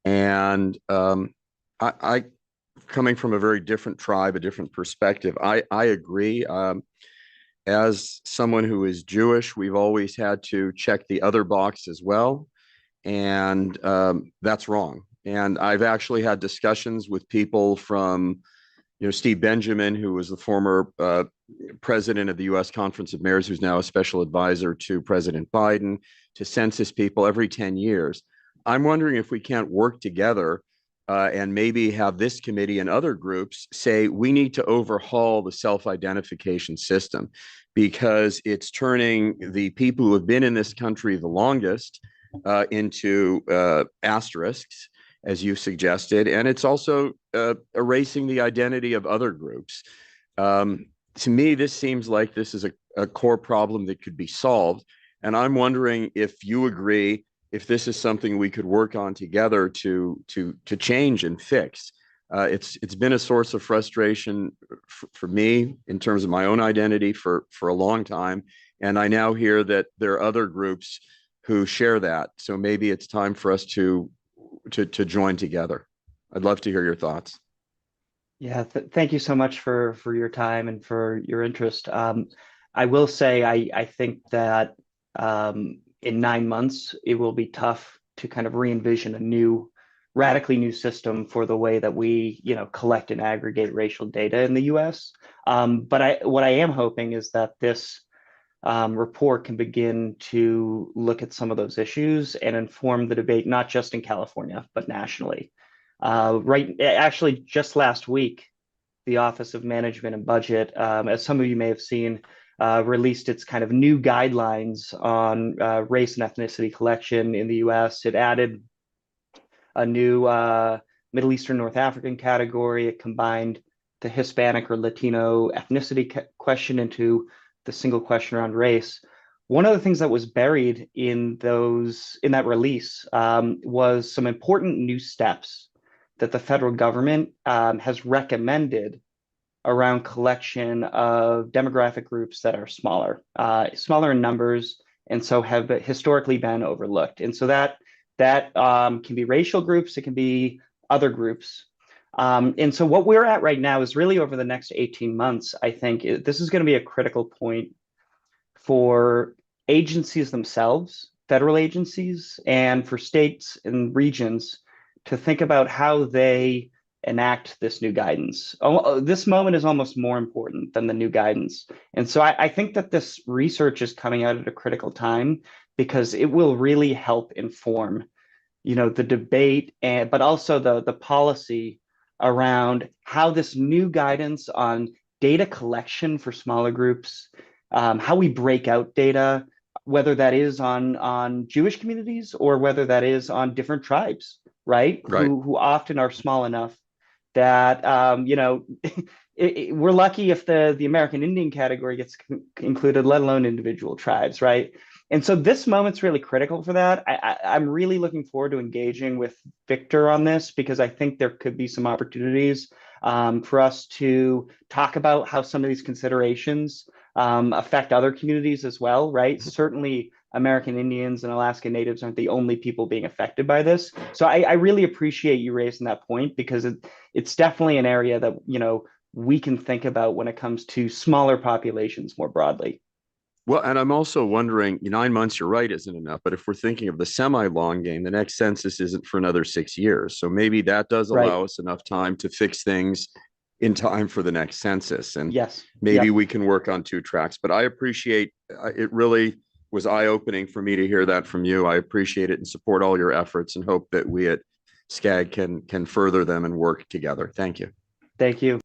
And I coming from a very different tribe, a different perspective, I agree. As someone who is Jewish, we've always had to check the other box as well. And that's wrong. And I've actually had discussions with people from, Steve Benjamin, who was the former president of the U.S. Conference of Mayors, who's now a special advisor to President Biden, to census people every 10 years. I'm wondering if we can't work together and maybe have this committee and other groups say we need to overhaul the self-identification system because it's turning the people who have been in this country the longest into asterisks, as you suggested, and it's also erasing the identity of other groups. To me, this seems like this is a core problem that could be solved, and I'm wondering if you agree if this is something we could work on together to change and fix. It's been a source of frustration for me in terms of my own identity for a long time, and I now hear that there are other groups who share that. So maybe it's time for us to join together. I'd love to hear your thoughts. Yeah, thank you so much for your time and for your interest. I will say I think that in 9 months it will be tough to kind of re-envision a radically new system for the way that we collect and aggregate racial data in the U.S. But what I am hoping is that this report can begin to look at some of those issues and inform the debate, not just in California, but nationally. Actually, just last week, the Office of Management and Budget, as some of you may have seen, released its kind of new guidelines on race and ethnicity collection in the US. It added a new Middle Eastern North African category. It combined the Hispanic or Latino ethnicity question into the single question around race. One of the things that was buried in that release was some important new steps that the federal government has recommended around collection of demographic groups that are smaller in numbers, and so have historically been overlooked. And so that can be racial groups, it can be other groups. And so what we're at right now is really over the next 18 months, I think this is going to be a critical point for agencies themselves, federal agencies, and for states and regions to think about how they enact this new guidance. This moment is almost more important than the new guidance. And so I think that this research is coming out at a critical time because it will really help inform, the debate, but also the policy around how this new guidance on data collection for smaller groups, how we break out data, whether that is on Jewish communities or whether that is on different tribes, right? Who often are small enough that we're lucky if the American Indian category gets included, let alone individual tribes, right? And so this moment's really critical for that. I'm really looking forward to engaging with Victor on this because I think there could be some opportunities for us to talk about how some of these considerations affect other communities as well, right? Certainly American Indians and Alaska Natives aren't the only people being affected by this. So I really appreciate you raising that point because it's definitely an area that, we can think about when it comes to smaller populations more broadly. Well, and I'm also wondering, 9 months, you're right, isn't enough. But if we're thinking of the semi-long game, the next census isn't for another 6 years. So maybe that does allow us enough time to fix things in time for the next census. And maybe we can work on 2 tracks. But I appreciate it. Really was eye-opening for me to hear that from you. I appreciate it and support all your efforts and hope that we at SCAG can further them and work together. Thank you. Thank you.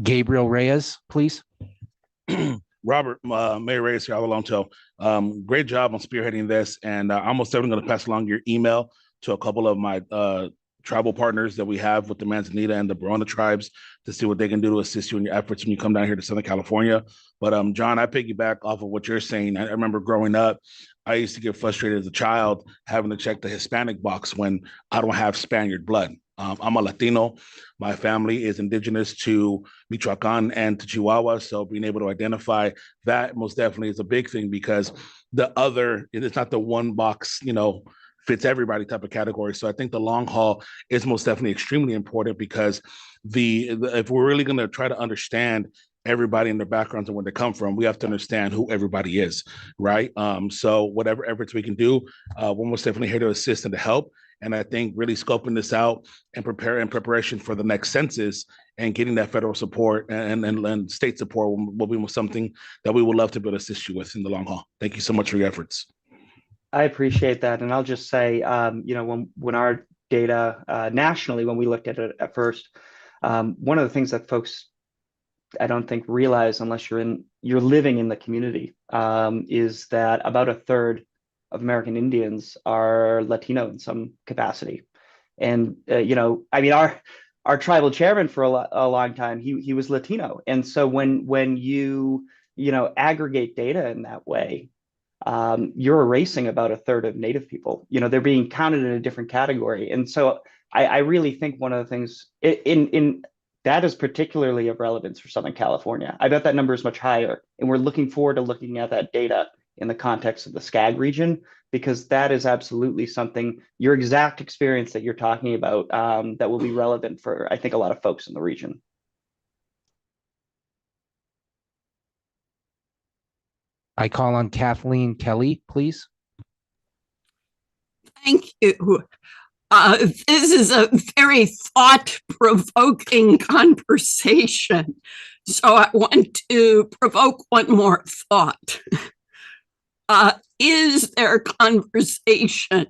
Gabriel Reyes, please. Robert, Mayor Reyes here, Alonto. Great job on spearheading this. And I'm most definitely going to pass along your email to a couple of my tribal partners that we have with the Manzanita and the Barona tribes to see what they can do to assist you in your efforts when you come down here to Southern California. But John, I piggyback off of what you're saying. I remember growing up, I used to get frustrated as a child having to check the Hispanic box when I don't have Spaniard blood. I'm a Latino. My family is indigenous to Michoacan and to Chihuahua. So being able to identify that most definitely is a big thing because it's not the one box, fits everybody type of category. So I think the long haul is most definitely extremely important because if we're really going to try to understand everybody and their backgrounds and where they come from, we have to understand who everybody is, right? So whatever efforts we can do, we're most definitely here to assist and to help. And I think really scoping this out and preparation for the next census and getting that federal support and state support will be something that we would love to be able to assist you with in the long haul. Thank you so much for your efforts. I appreciate that. And I'll just say, when our data nationally, when we looked at it at first, one of the things that folks I don't think realize unless you're living in the community is that about a third of American Indians are Latino in some capacity. And our tribal chairman for a long time, he was Latino. And so when you aggregate data in that way, you're erasing about a third of Native people. They're being counted in a different category. And so I really think one of the things in that is particularly of relevance for Southern California. I bet that number is much higher. And we're looking forward to looking at that data in the context of the SCAG region, because that is absolutely something, your exact experience that you're talking about, that will be relevant for, I think, a lot of folks in the region. I call on Kathleen Kelly, please. Thank you. This is a very thought-provoking conversation. So I want to provoke one more thought. Is there conversation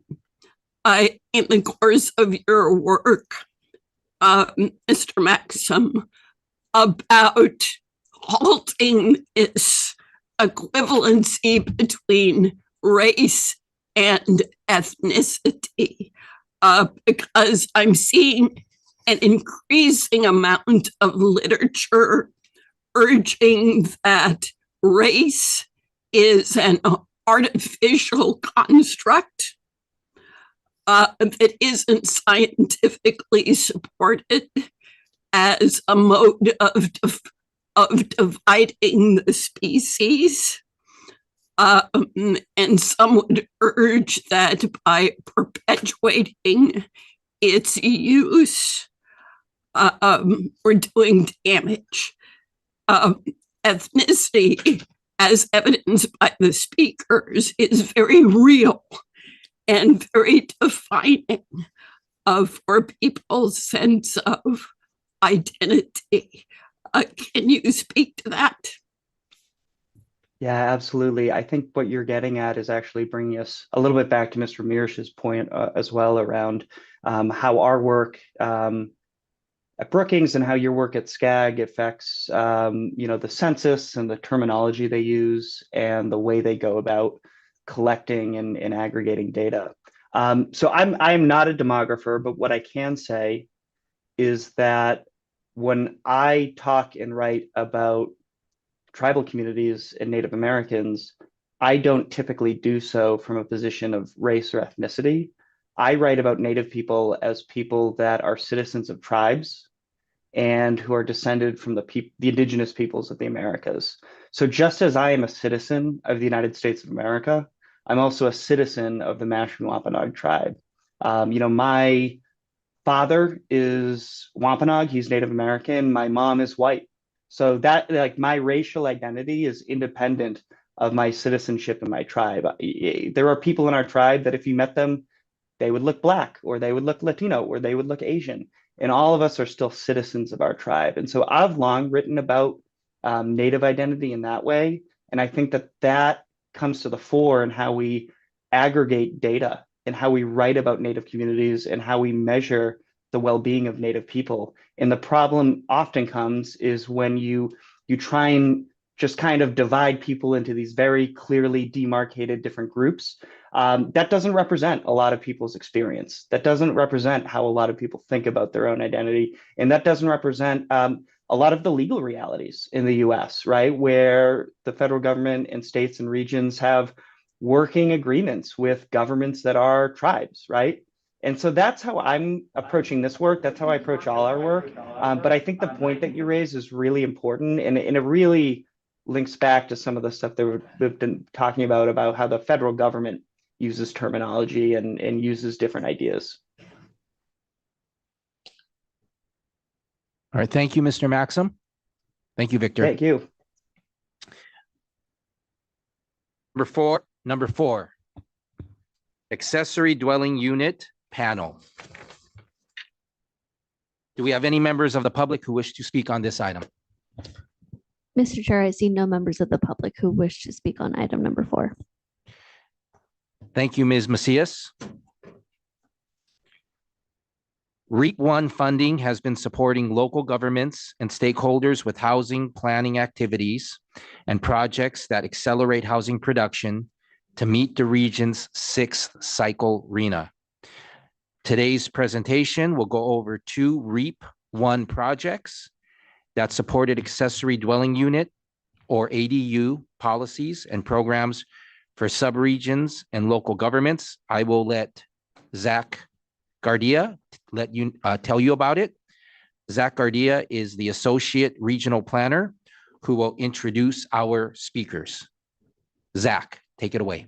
in the course of your work, Mr. Maxim, about halting this equivalency between race and ethnicity? Because I'm seeing an increasing amount of literature urging that race is an artificial construct that isn't scientifically supported as a mode of dividing the species. And some would urge that by perpetuating its use, we're doing damage. Ethnicity, as evidenced by the speakers, is very real and very defining for people's sense of identity. Can you speak to that? Yeah, absolutely. I think what you're getting at is actually bringing us a little bit back to Mr. Mearish's point as well around how our work at Brookings and how your work at SCAG affects, the census and the terminology they use and the way they go about collecting and aggregating data. So I'm not a demographer, but what I can say is that when I talk and write about tribal communities and Native Americans, I don't typically do so from a position of race or ethnicity. I write about Native people as people that are citizens of tribes and who are descended from the indigenous peoples of the Americas. So just as I am a citizen of the United States of America, I'm also a citizen of the Mashpee Wampanoag tribe. My father is Wampanoag, he's Native American. My mom is white. So that, like, my racial identity is independent of my citizenship in my tribe. There are people in our tribe that if you met them, they would look Black, or they would look Latino, or they would look Asian. And all of us are still citizens of our tribe. And so I've long written about Native identity in that way. And I think that comes to the fore in how we aggregate data and how we write about Native communities and how we measure the well-being of Native people. And the problem often comes is when you try and just kind of divide people into these very clearly demarcated different groups. That doesn't represent a lot of people's experience. That doesn't represent how a lot of people think about their own identity. And that doesn't represent a lot of the legal realities in the US, right? Where the federal government and states and regions have working agreements with governments that are tribes, right? And so that's how I'm approaching this work. That's how I approach all our work. But I think the point that you raise is really important, and it really links back to some of the stuff that we've been talking about how the federal government uses terminology and uses different ideas. All right, thank you, Mr. Maxim. Thank you, Victor. Thank you. Number four, accessory dwelling unit panel. Do we have any members of the public who wish to speak on this item? Mr. Chair, I see no members of the public who wish to speak on item number 4. Thank you, Ms. Macias. REAP 1 funding has been supporting local governments and stakeholders with housing planning activities and projects that accelerate housing production to meet the region's 6th cycle RHNA. Today's presentation will go over 2 REAP 1 projects that supported accessory dwelling unit or ADU policies and programs for subregions and local governments. I will let Zach Gardia tell you about it. Zach Gardia is the Associate Regional Planner who will introduce our speakers. Zach, take it away.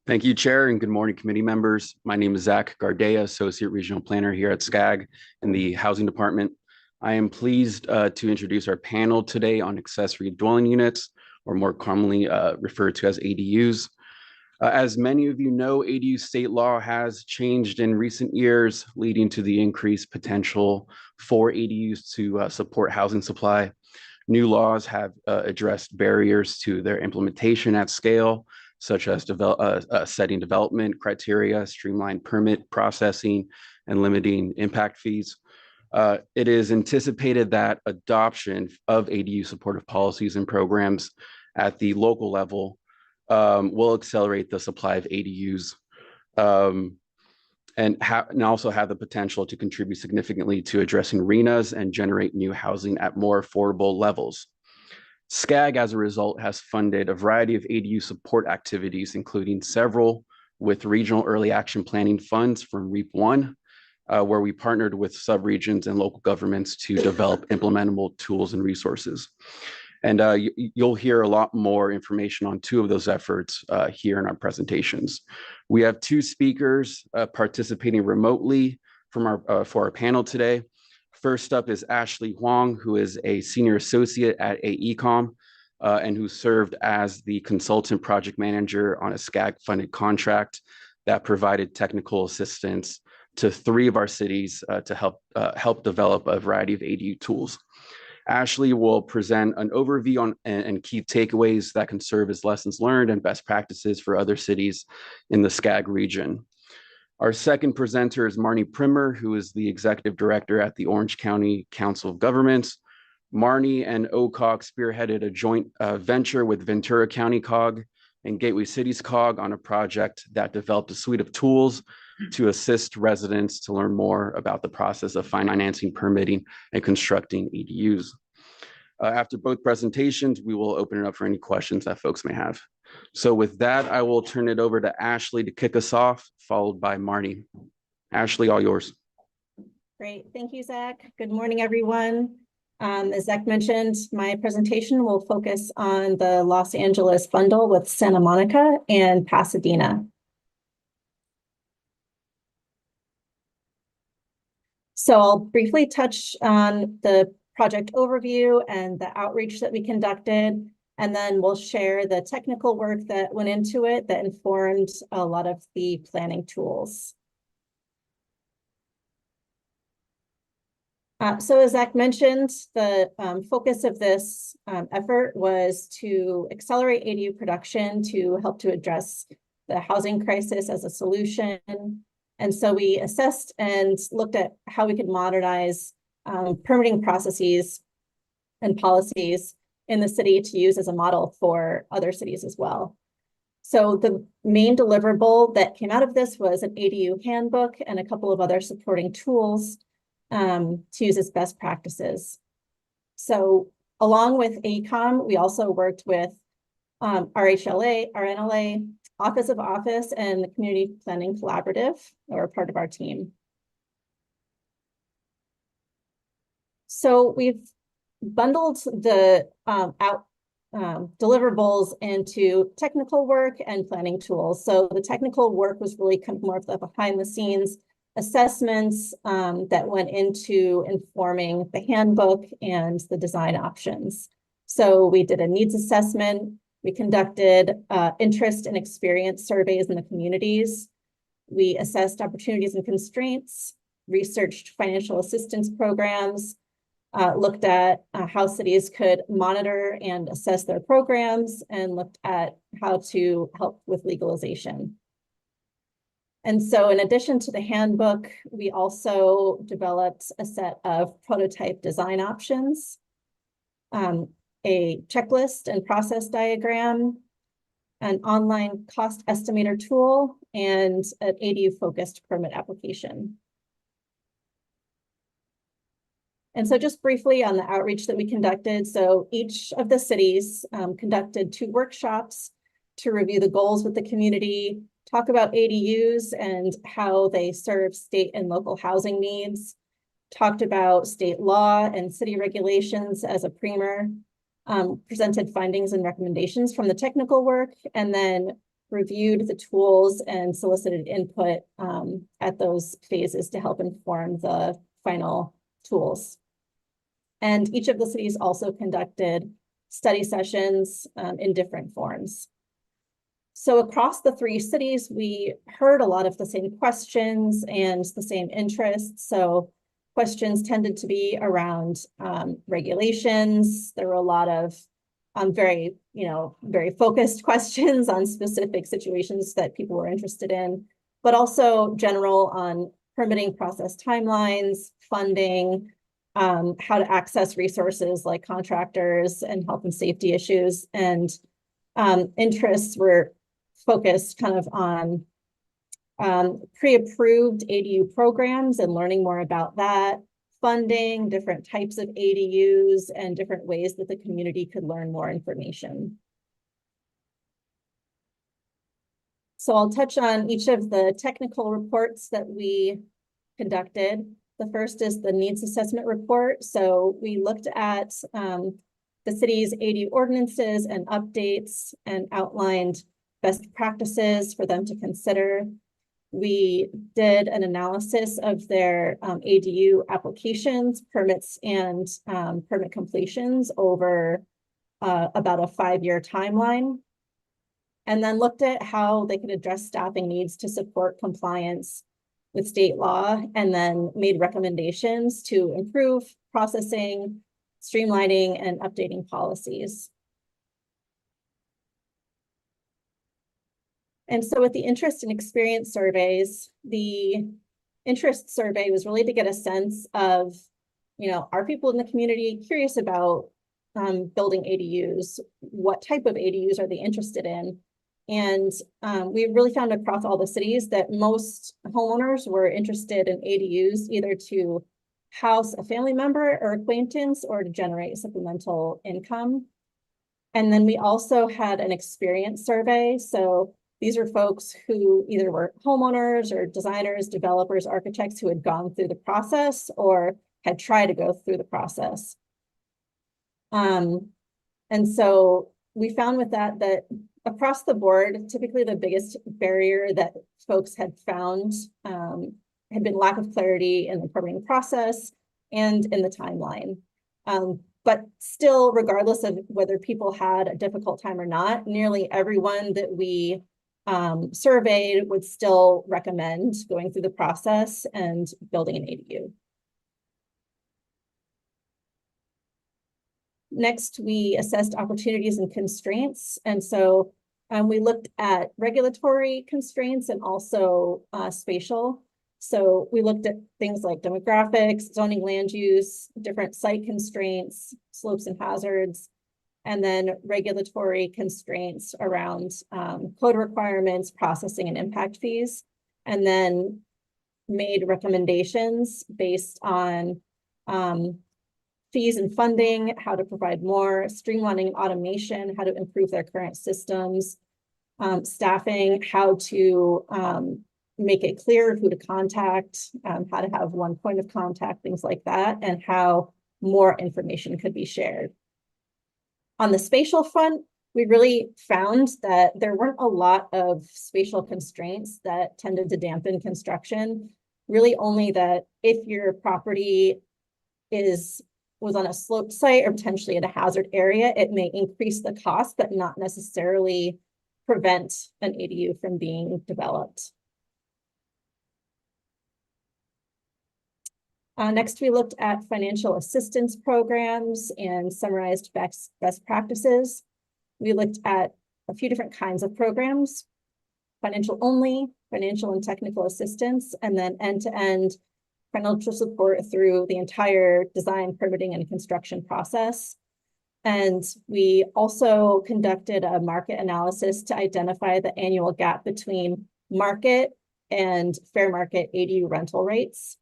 Thank you, Chair, and good morning, committee members. My name is Zach Gardea, Associate Regional Planner here at SCAG in the Housing Department. I am pleased to introduce our panel today on accessory dwelling units, or more commonly referred to as ADUs. As many of you know, ADU state law has changed in recent years, leading to the increased potential for ADUs to support housing supply. New laws have addressed barriers to their implementation at scale, such as setting development criteria, streamlined permit processing, and limiting impact fees. It is anticipated that adoption of ADU supportive policies and programs at the local level will accelerate the supply of ADUs and also have the potential to contribute significantly to addressing RHNAs and generate new housing at more affordable levels. SCAG, as a result, has funded a variety of ADU support activities, including several with regional early action planning funds from REAP 1, where we partnered with subregions and local governments to develop implementable tools and resources. And you'll hear a lot more information on 2 of those efforts here in our presentations. We have 2 speakers participating remotely from for our panel today. First up is Ashley Huang, who is a senior associate at AECOM and who served as the consultant project manager on a SCAG-funded contract that provided technical assistance to 3 of our cities to help develop a variety of ADU tools. Ashley will present an overview on and key takeaways that can serve as lessons learned and best practices for other cities in the SCAG region. Our second presenter is Marnie Primer, who is the executive director at the Orange County Council of Governments. Marnie and OCOG spearheaded a joint venture with Ventura County COG and Gateway Cities COG on a project that developed a suite of tools to assist residents to learn more about the process of financing, permitting, and constructing ADUs. After both presentations, we will open it up for any questions that folks may have. So with that, I will turn it over to Ashley to kick us off, followed by Marnie. Ashley, all yours. Great. Thank you, Zach. Good morning, everyone. As Zach mentioned, my presentation will focus on the Los Angeles bundle with Santa Monica and Pasadena. So I'll briefly touch on the project overview and the outreach that we conducted, and then we'll share the technical work that went into it that informed a lot of the planning tools. So as Zach mentioned, the focus of this effort was to accelerate ADU production to help to address the housing crisis as a solution. And so we assessed and looked at how we could modernize permitting processes and policies in the city to use as a model for other cities as well. So the main deliverable that came out of this was an ADU handbook and a couple of other supporting tools to use as best practices. So along with AECOM, we also worked with RHNA, Office of Office, and the Community Planning Collaborative, who are part of our team. So we've bundled the deliverables into technical work and planning tools. So the technical work was really kind of more of the behind the scenes assessments that went into informing the handbook and the design options. So we did a needs assessment. We conducted interest and experience surveys in the communities. We assessed opportunities and constraints, researched financial assistance programs, looked at how cities could monitor and assess their programs, and looked at how to help with legalization. And so in addition to the handbook, we also developed a set of prototype design options, a checklist and process diagram, an online cost estimator tool, and an ADU-focused permit application. And so just briefly on the outreach that we conducted, so each of the cities conducted 2 workshops to review the goals with the community, talk about ADUs and how they serve state and local housing needs, talked about state law and city regulations as a primer, presented findings and recommendations from the technical work, and then reviewed the tools and solicited input at those phases to help inform the final tools. And each of the cities also conducted study sessions in different forms. So across the 3 cities, we heard a lot of the same questions and the same interests. So questions tended to be around regulations. There were a lot of very focused questions on specific situations that people were interested in, but also general on permitting process timelines, funding, how to access resources like contractors and health and safety issues. And interests were focused kind of on pre-approved ADU programs and learning more about that, funding, different types of ADUs, and different ways that the community could learn more information. So I'll touch on each of the technical reports that we conducted. The first is the needs assessment report. So we looked at the city's ADU ordinances and updates and outlined best practices for them to consider. We did an analysis of their ADU applications, permits, and permit completions over about a 5-year timeline, and then looked at how they could address staffing needs to support compliance with state law, and then made recommendations to improve processing, streamlining, and updating policies. And so with the interest and experience surveys, the interest survey was really to get a sense of, are people in the community curious about building ADUs? What type of ADUs are they interested in? And we really found across all the cities that most homeowners were interested in ADUs either to house a family member or acquaintance or to generate supplemental income. And then we also had an experience survey. So these are folks who either were homeowners or designers, developers, architects who had gone through the process or had tried to go through the process. And so we found with that across the board, typically the biggest barrier that folks had found had been lack of clarity in the permitting process and in the timeline. But still, regardless of whether people had a difficult time or not, nearly everyone that we surveyed would still recommend going through the process and building an ADU. Next, we assessed opportunities and constraints. And so we looked at regulatory constraints and also spatial. So we looked at things like demographics, zoning, land use, different site constraints, slopes and hazards, and then regulatory constraints around code requirements, processing, and impact fees, and then made recommendations based on fees and funding, how to provide more, streamlining and automation, how to improve their current systems, staffing, how to make it clear who to contact, how to have one point of contact, things like that, and how more information could be shared. On the spatial front, we really found that there weren't a lot of spatial constraints that tended to dampen construction, really only that if your property was on a sloped site or potentially in a hazard area, it may increase the cost, but not necessarily prevent an ADU from being developed. Next, we looked at financial assistance programs and summarized best practices. We looked at a few different kinds of programs, financial only, financial and technical assistance, and then end-to-end financial support through the entire design, permitting, and construction process. And we also conducted a market analysis to identify the annual gap between market and fair market ADU rental rates.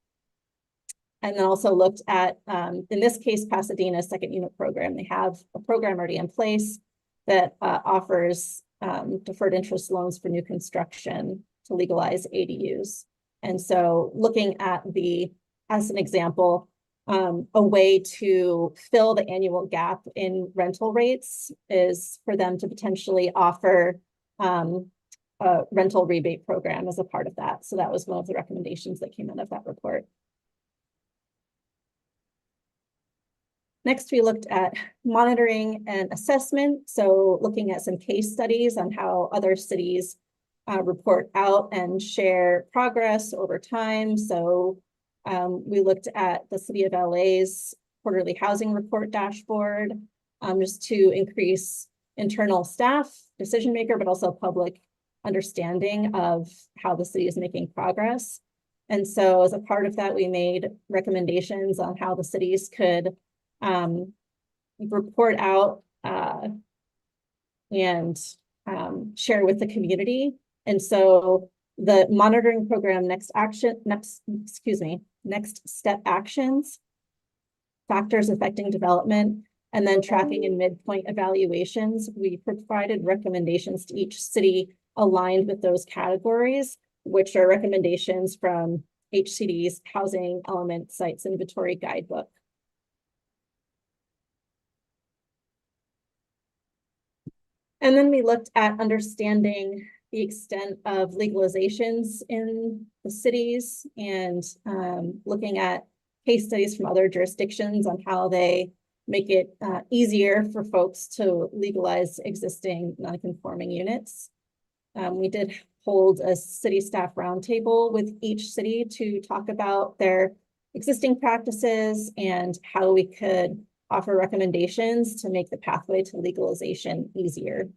And then also looked at, in this case, Pasadena's second unit program. They have a program already in place that offers deferred interest loans for new construction to legalize ADUs. And so looking at as an example, a way to fill the annual gap in rental rates is for them to potentially offer a rental rebate program as a part of that. So that was one of the recommendations that came out of that report. Next, we looked at monitoring and assessment. So looking at some case studies on how other cities report out and share progress over time. So we looked at the City of LA's quarterly housing report dashboard, just to increase internal staff, decision maker, but also public understanding of how the city is making progress. And so as a part of that, we made recommendations on how the cities could report out and share with the community. And so the monitoring program, next step actions, factors affecting development, and then tracking and midpoint evaluations. We provided recommendations to each city aligned with those categories, which are recommendations from HCD's Housing Element Sites Inventory Guidebook. And then we looked at understanding the extent of legalizations in the cities and looking at case studies from other jurisdictions on how they make it easier for folks to legalize existing non-conforming units. We did hold a city staff roundtable with each city to talk about their existing practices and how we could offer recommendations to make the pathway to legalization easier.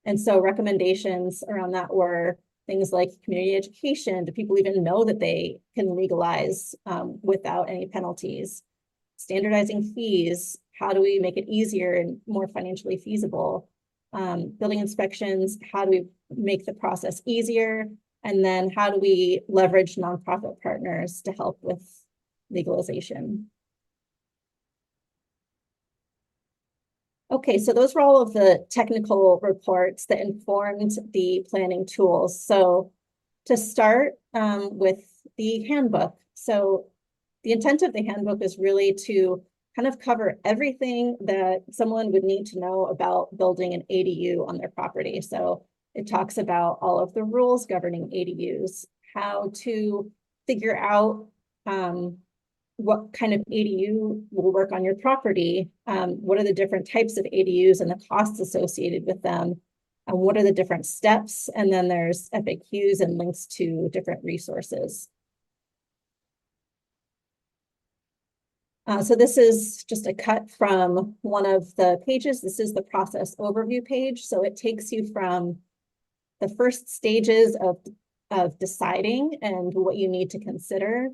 And so recommendations around that were things like community education. Do people even know that they can legalize without any penalties? Standardizing fees. How do we make it easier and more financially feasible? Building inspections. How do we make the process easier? And then how do we leverage nonprofit partners to help with legalization? Okay, so those were all of the technical reports that informed the planning tools. So to start with the handbook. So the intent of the handbook is really to kind of cover everything that someone would need to know about building an ADU on their property. So it talks about all of the rules governing ADUs, how to figure out what kind of ADU will work on your property, what are the different types of ADUs and the costs associated with them, and what are the different steps, and then there's FAQs and links to different resources. So this is just a cut from one of the pages. This is the process overview page. So it takes you from the first stages of deciding and what you need to consider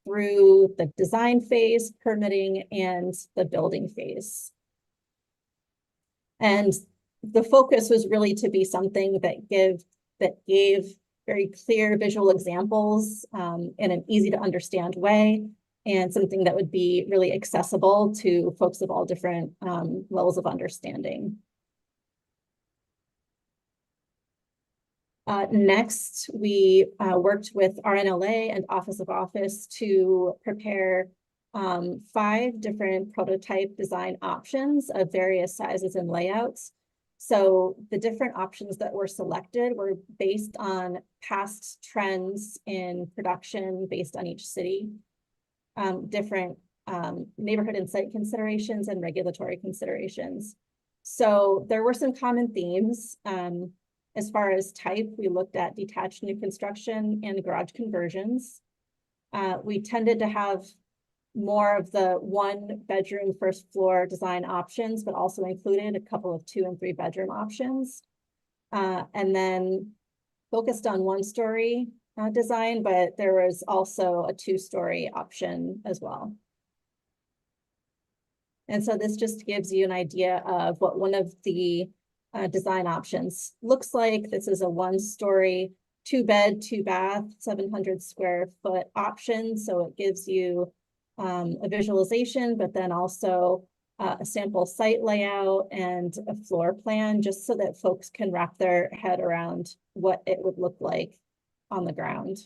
through the design phase, permitting, and the building phase. And the focus was really to be something that gave very clear visual examples in an easy to understand way, and something that would be really accessible to folks of all different levels of understanding. Next, we worked with RHNA and Office of Office to prepare 5 different prototype design options of various sizes and layouts. So the different options that were selected were based on past trends in production based on each city, different neighborhood and site considerations and regulatory considerations. So there were some common themes. As far as type, we looked at detached new construction and garage conversions. We tended to have more of the 1-bedroom first floor design options, but also included a couple of 2- and 3-bedroom options. And then focused on 1-story design, but there was also a 2-story option as well. And so this just gives you an idea of what one of the design options looks like. This is a 1-story, 2-bed, 2-bath, 700 square foot option. So it gives you a visualization, but then also a sample site layout and a floor plan, just so that folks can wrap their head around what it would look like on the ground.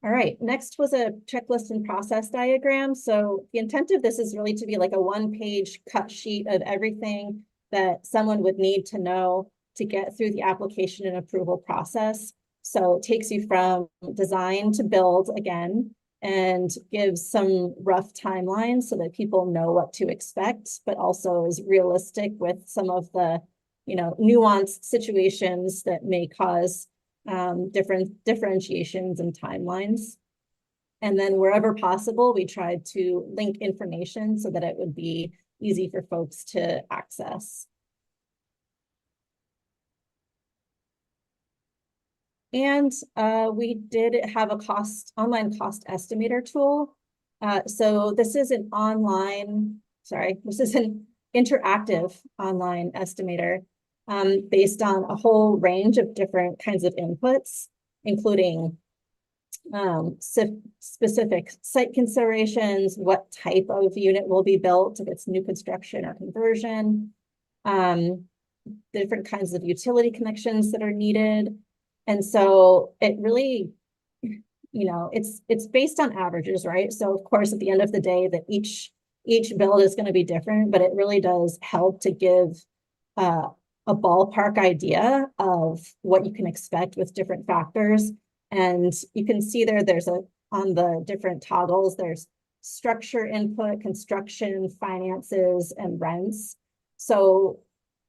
All right, next was a checklist and process diagram. So the intent of this is really to be like a 1-page cut sheet of everything that someone would need to know to get through the application and approval process. So it takes you from design to build again, and gives some rough timelines so that people know what to expect, but also is realistic with some of the, nuanced situations that may cause different differentiations and timelines. And then wherever possible, we tried to link information so that it would be easy for folks to access. And we did have a online cost estimator tool. So this is an interactive online estimator based on a whole range of different kinds of inputs, including specific site considerations, what type of unit will be built, if it's new construction or conversion, the different kinds of utility connections that are needed. And so it really, it's based on averages, right? So of course, at the end of the day, that each build is going to be different, but it really does help to give a ballpark idea of what you can expect with different factors. And you can see there's on the different toggles, there's structure input, construction, finances, and rents. So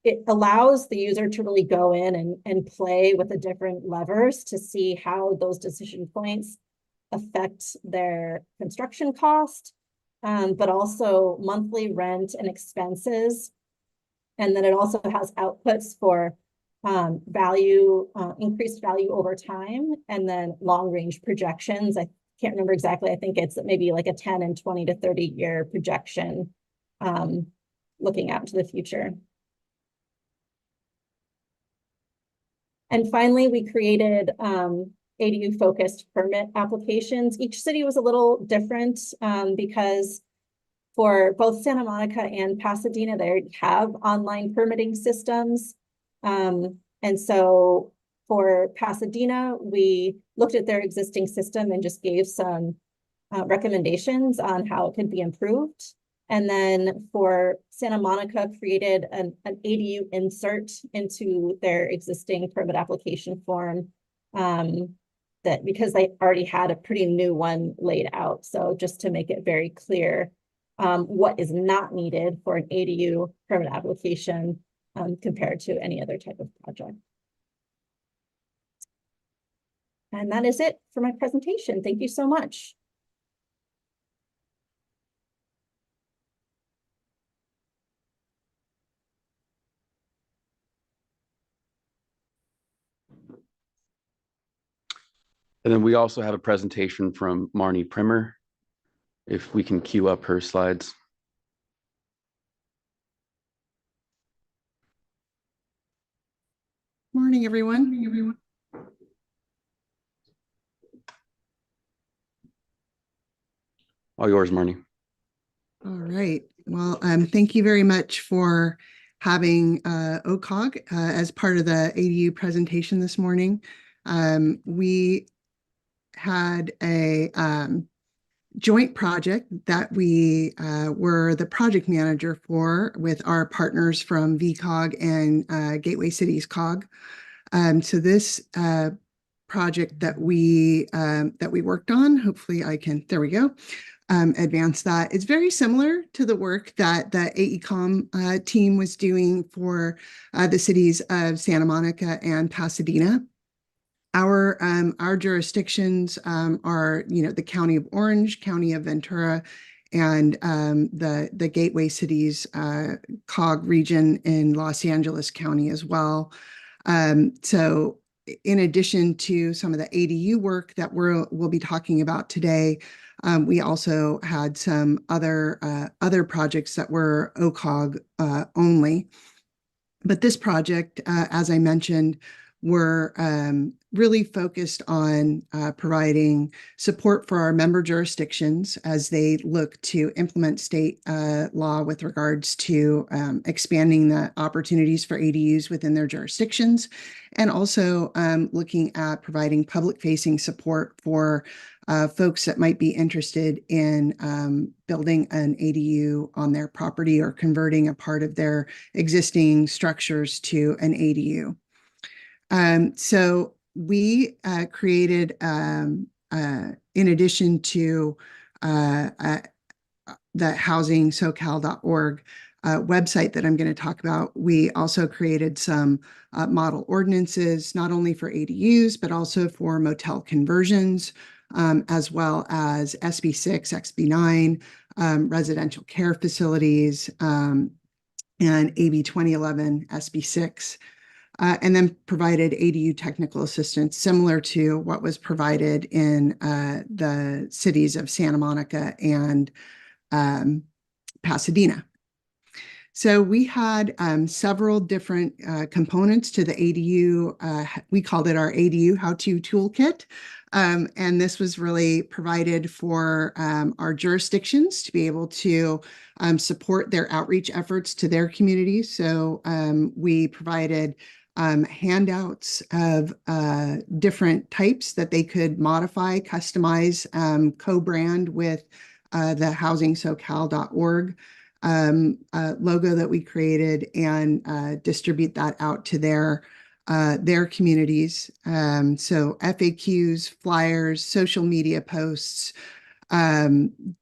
it allows the user to really go in and play with the different levers to see how those decision points affect their construction cost, but also monthly rent and expenses. And then it also has outputs for increased value over time, and then long range projections. I can't remember exactly. I think it's maybe like a 10 and 20 to 30 year projection, looking out to the future. And finally, we created ADU focused permit applications. Each city was a little different because for both Santa Monica and Pasadena, they have online permitting systems. And so for Pasadena, we looked at their existing system and just gave some recommendations on how it could be improved. And then for Santa Monica, created an ADU insert into their existing permit application form, that because they already had a pretty new one laid out. So just to make it very clear what is not needed for an ADU permit application compared to any other type of project. And that is it for my presentation. Thank you so much. And then we also have a presentation from Marnie Primer. If we can queue up her slides. Morning, everyone. All yours, Marnie. All right. Well, thank you very much for having OCOG as part of the ADU presentation this morning. We had a joint project that we were the project manager for with our partners from VCOG and Gateway Cities COG. So this project that we worked on, hopefully I can, there we go, advance that. It's very similar to the work that the AECOM team was doing for the cities of Santa Monica and Pasadena. Our jurisdictions are, the County of Orange, County of Ventura, and the Gateway Cities COG region in Los Angeles County as well. So in addition to some of the ADU work that we'll be talking about today, we also had some other projects that were OCOG only. But this project, as I mentioned, were really focused on providing support for our member jurisdictions as they look to implement state law with regards to expanding the opportunities for ADUs within their jurisdictions, and also looking at providing public-facing support for folks that might be interested in building an ADU on their property or converting a part of their existing structures to an ADU. So we created, in addition to the housingsocal.org website that I'm going to talk about, we also created some model ordinances, not only for ADUs, but also for motel conversions, as well as SB 6, XB 9, residential care facilities, and AB 2011 SB 6. And then provided ADU technical assistance similar to what was provided in the cities of Santa Monica and Pasadena. So we had several different components to the ADU. We called it our ADU how-to toolkit. And this was really provided for our jurisdictions to be able to support their outreach efforts to their communities. So we provided handouts of different types that they could modify, customize, co-brand with the housingsocal.org logo that we created, and distribute that out to their communities. So FAQs, flyers, social media posts,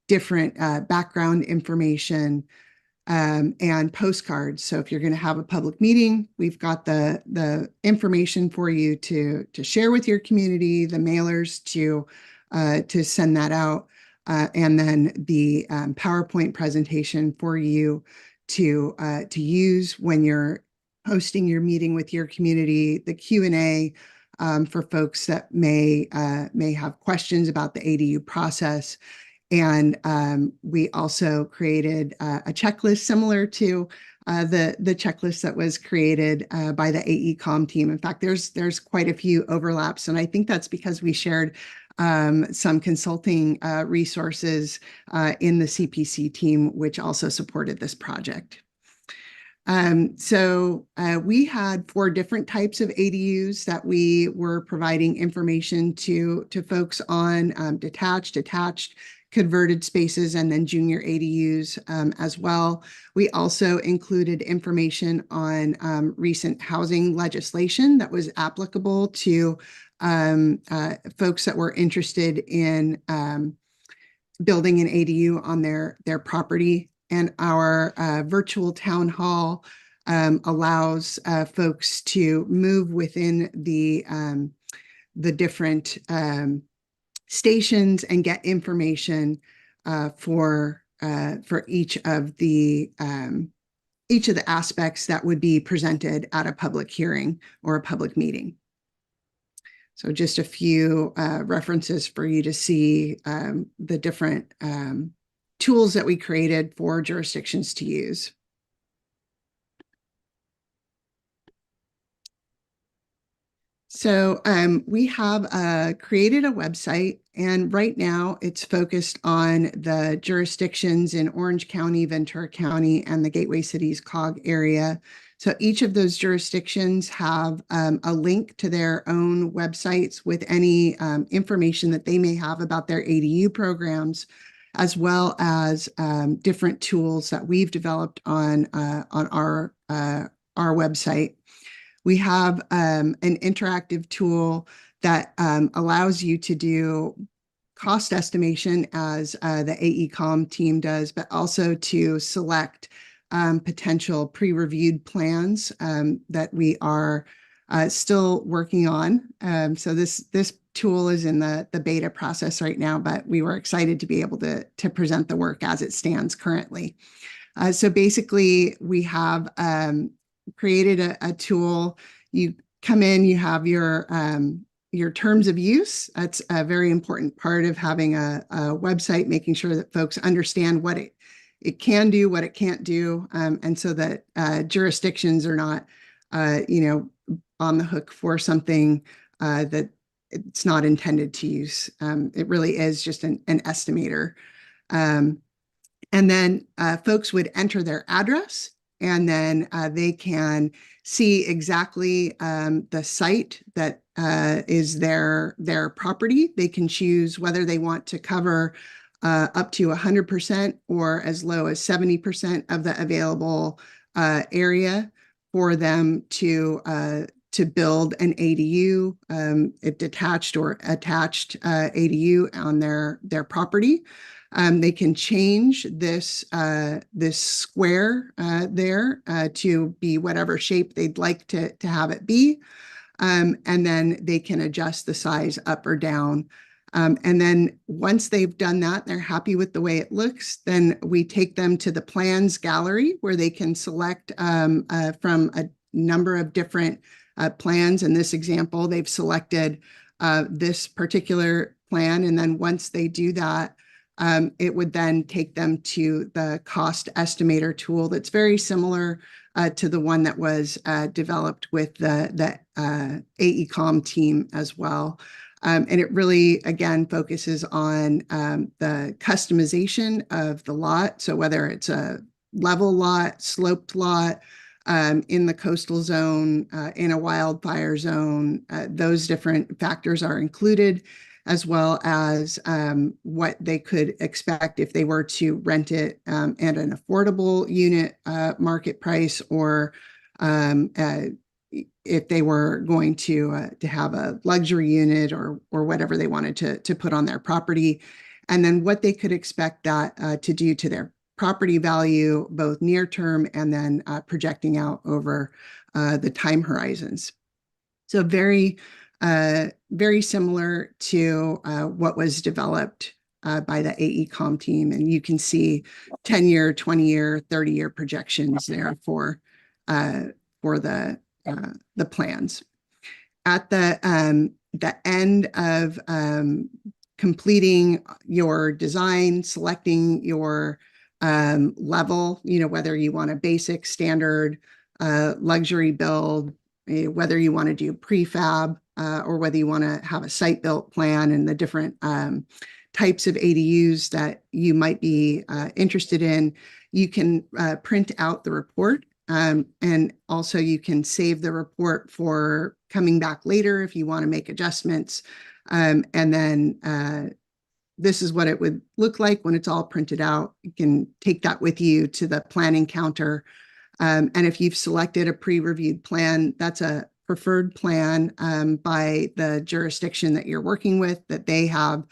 different background information, and postcards. So if you're going to have a public meeting, we've got the information for you to share with your community, the mailers to send that out, and then the PowerPoint presentation for you to use when you're hosting your meeting with your community, the Q&A for folks that may have questions about the ADU process. And we also created a checklist similar to the checklist that was created by the AECOM team. In fact, there's quite a few overlaps, and I think that's because we shared some consulting resources in the CPC team, which also supported this project. So we had 4 different types of ADUs that we were providing information to folks on: detached, converted spaces, and then junior ADUs as well. We also included information on recent housing legislation that was applicable to folks that were interested in building an ADU on their property. And our virtual town hall allows folks to move within the different stations and get information for each of the aspects that would be presented at a public hearing or a public meeting. So just a few references for you to see the different tools that we created for jurisdictions to use. So we have created a website, and right now it's focused on the jurisdictions in Orange County, Ventura County, and the Gateway Cities COG area. So each of those jurisdictions have a link to their own websites with any information that they may have about their ADU programs, as well as different tools that we've developed on our website. We have an interactive tool that allows you to do cost estimation, as the AECOM team does, but also to select potential pre-reviewed plans that we are still working on. So this tool is in the beta process right now, but we were excited to be able to present the work as it stands currently. So basically, we have created a tool. You come in, you have your terms of use. That's a very important part of having a website, making sure that folks understand what it can do, what it can't do, and so that jurisdictions are not, on the hook for something that it's not intended to use. It really is just an estimator. And then folks would enter their address, and then they can see exactly the site that is their property. They can choose whether they want to cover up to 100% or as low as 70% of the available area for them to build an ADU, a detached or attached ADU on their property. They can change this square there to be whatever shape they'd like to have it be. And then they can adjust the size up or down. And then once they've done that, they're happy with the way it looks, then we take them to the plans gallery where they can select from a number of different plans. In this example, they've selected this particular plan. And then once they do that, it would then take them to the cost estimator tool that's very similar to the one that was developed with the AECOM team as well. And it really, again, focuses on the customization of the lot. So whether it's a level lot, sloped lot, in the coastal zone, in a wildfire zone, those different factors are included, as well as what they could expect if they were to rent it at an affordable unit market price, or if they were going to have a luxury unit or whatever they wanted to put on their property, and then what they could expect that to do to their property value, both near term and then projecting out over the time horizons. So very similar to what was developed by the AECOM team. And you can see 10-year, 20-year, 30-year projections there for the plans. At the end of completing your design, selecting your level, whether you want a basic, standard, luxury build, whether you want to do prefab, or whether you want to have a site-built plan, and the different types of ADUs that you might be interested in, you can print out the report. And also you can save the report for coming back later if you want to make adjustments. And then this is what it would look like when it's all printed out. You can take that with you to the planning counter. And if you've selected a pre-reviewed plan, that's a preferred plan by the jurisdiction that you're working with, that they have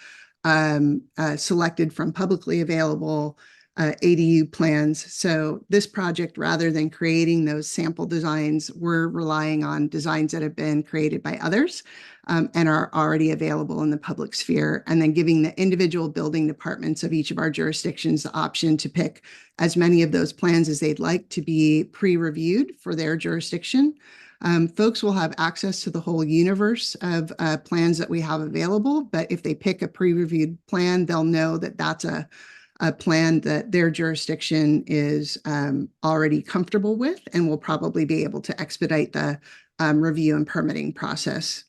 selected from publicly available ADU plans. So this project, rather than creating those sample designs, we're relying on designs that have been created by others and are already available in the public sphere, and then giving the individual building departments of each of our jurisdictions the option to pick as many of those plans as they'd like to be pre-reviewed for their jurisdiction. Folks will have access to the whole universe of plans that we have available, but if they pick a pre-reviewed plan, they'll know that that's a plan that their jurisdiction is already comfortable with, and will probably be able to expedite the review and permitting process.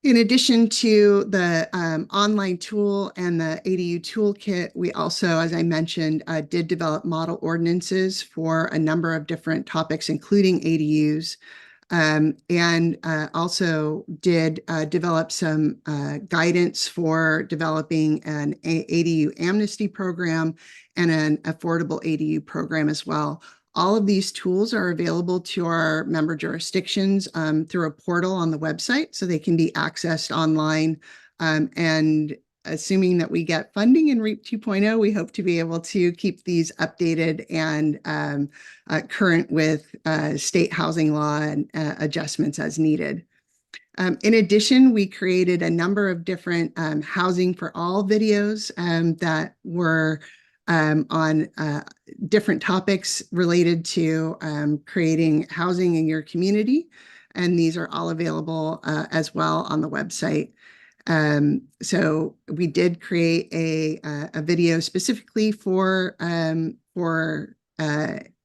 In addition to the online tool and the ADU toolkit, we also, as I mentioned, did develop model ordinances for a number of different topics, including ADUs. And also did develop some guidance for developing an ADU amnesty program and an affordable ADU program as well. All of these tools are available to our member jurisdictions through a portal on the website, so they can be accessed online. And assuming that we get funding in REAP 2.0, we hope to be able to keep these updated and current with state housing law and adjustments as needed. In addition, we created a number of different Housing for All videos that were on different topics related to creating housing in your community. And these are all available as well on the website. So we did create a video specifically for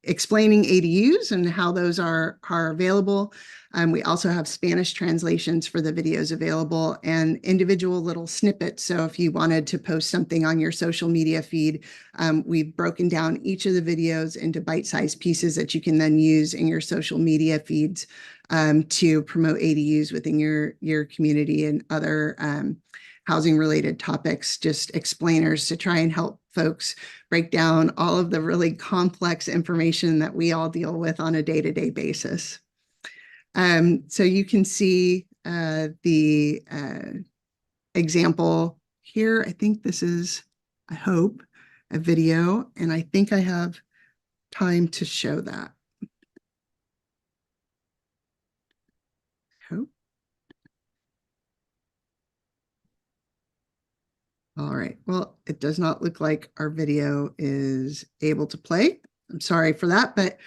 explaining ADUs and how those are available. We also have Spanish translations for the videos available and individual little snippets. So if you wanted to post something on your social media feed, we've broken down each of the videos into bite-sized pieces that you can then use in your social media feeds to promote ADUs within your community and other housing related topics, just explainers to try and help folks break down all of the really complex information that we all deal with on a day-to-day basis. So you can see the example here. I think this is, I hope, a video, and I think I have time to show that. Hope. All right, well, it does not look like our video is able to play. I'm sorry for that, but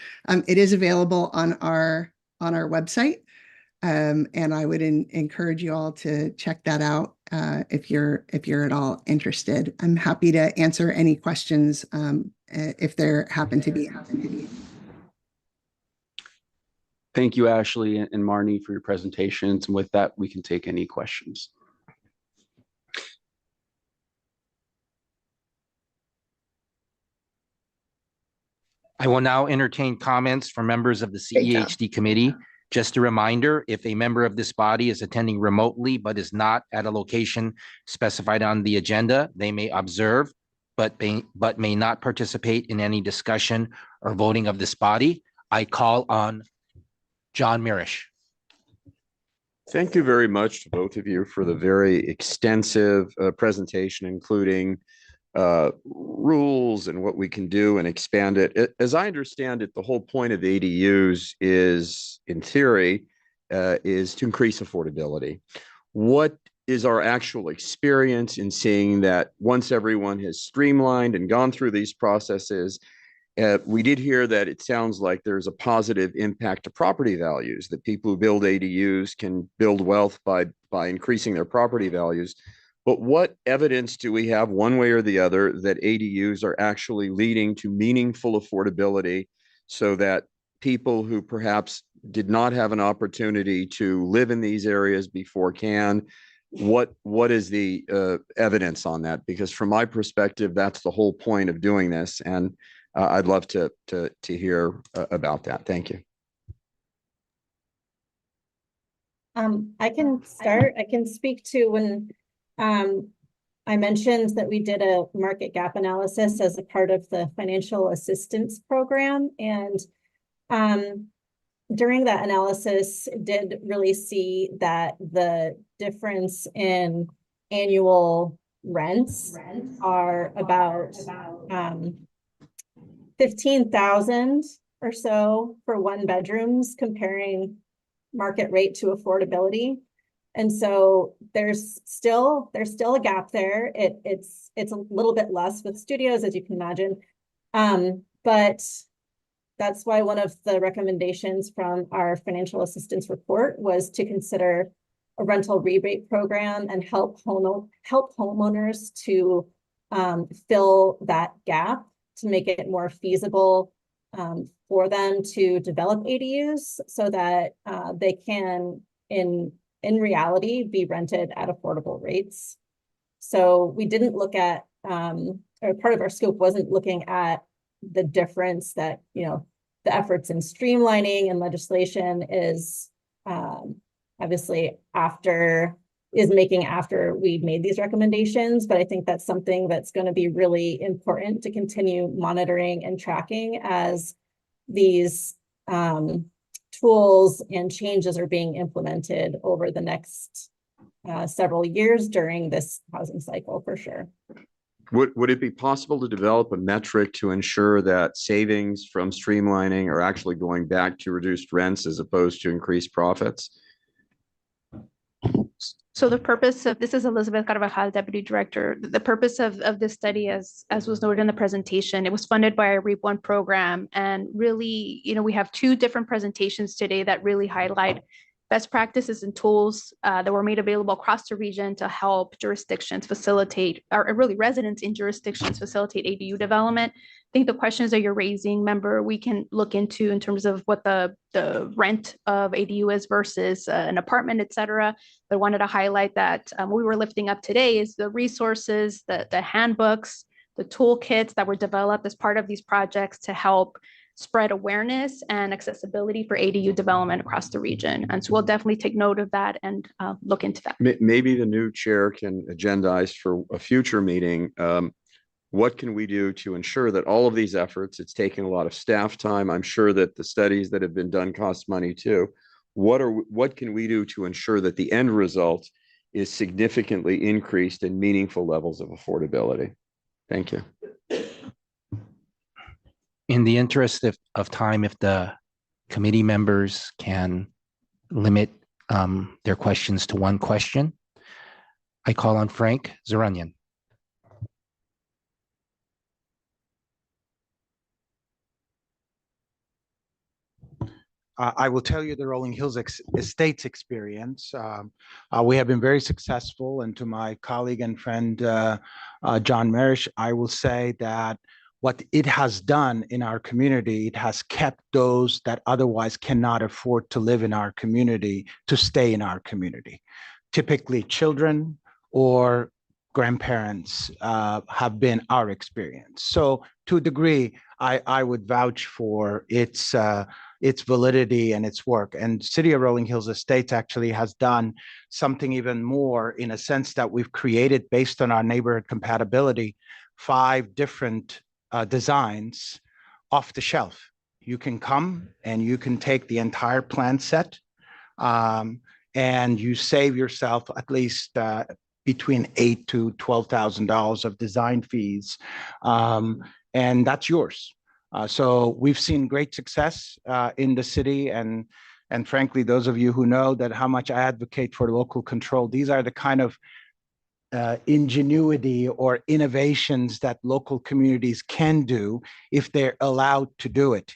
it is available on our website. And I would encourage you all to check that out if you're at all interested. I'm happy to answer any questions if there happen to be. Thank you, Ashley and Marnie, for your presentations. And with that, we can take any questions. I will now entertain comments from members of the CEHD committee. Just a reminder, if a member of this body is attending remotely but is not at a location specified on the agenda, they may observe but may not participate in any discussion or voting of this body. I call on John Mirisch. Thank you very much to both of you for the very extensive presentation, including rules and what we can do and expand it. As I understand it, the whole point of ADUs is, in theory, is to increase affordability. What is our actual experience in seeing that once everyone has streamlined and gone through these processes? We did hear that it sounds like there's a positive impact to property values, that people who build ADUs can build wealth by increasing their property values. But what evidence do we have one way or the other that ADUs are actually leading to meaningful affordability so that people who perhaps did not have an opportunity to live in these areas before can? What is the evidence on that? Because from my perspective, that's the whole point of doing this. And I'd love to hear about that. Thank you. I can start. I can speak to when I mentioned that we did a market gap analysis as a part of the financial assistance program. And during that analysis, did really see that the difference in annual rents are about 15,000 or so for one bedrooms, comparing market rate to affordability. And so there's still a gap there. It's a little bit less with studios, as you can imagine. But that's why one of the recommendations from our financial assistance report was to consider a rental rebate program and help homeowners to fill that gap, to make it more feasible for them to develop ADUs so that they can, in reality, be rented at affordable rates. So we didn't look at, or part of our scope wasn't looking at the difference that, the efforts in streamlining and legislation is obviously making after we made these recommendations. But I think that's something that's going to be really important to continue monitoring and tracking as these tools and changes are being implemented over the next several years during this housing cycle for sure. Would it be possible to develop a metric to ensure that savings from streamlining are actually going back to reduced rents as opposed to increased profits? So the purpose of this is Elizabeth Carvajal, Deputy Director. The purpose of this study, as was noted in the presentation, it was funded by our REAP 1 program. And really, we have two different presentations today that really highlight best practices and tools that were made available across the region to help jurisdictions facilitate, or really residents in jurisdictions facilitate ADU development. I think the questions that you're raising, member, we can look into in terms of what the rent of ADU is versus an apartment, et cetera. But I wanted to highlight that what we were lifting up today is the resources, the handbooks, the toolkits that were developed as part of these projects to help spread awareness and accessibility for ADU development across the region. And so we'll definitely take note of that and look into that. Maybe the new chair can agendize for a future meeting. What can we do to ensure that all of these efforts, it's taking a lot of staff time. I'm sure that the studies that have been done cost money too. What can we do to ensure that the end result is significantly increased in meaningful levels of affordability? Thank you. In the interest of time, if the committee members can limit their questions to one question, I call on Frank Zaranian. I will tell you the Rolling Hills Estates experience. We have been very successful, and to my colleague and friend, John Marish, I will say that what it has done in our community, it has kept those that otherwise cannot afford to live in our community to stay in our community. Typically children or grandparents have been our experience. So to a degree, I would vouch for its validity and its work. And City of Rolling Hills Estates actually has done something even more, in a sense that we've created, based on our neighborhood compatibility, 5 different designs off the shelf. You can come and you can take the entire plan set, and you save yourself at least between $8,000 to $12,000 of design fees, and that's yours. So we've seen great success in the city, and frankly, those of you who know that how much I advocate for local control, these are the kind of ingenuity or innovations that local communities can do if they're allowed to do it.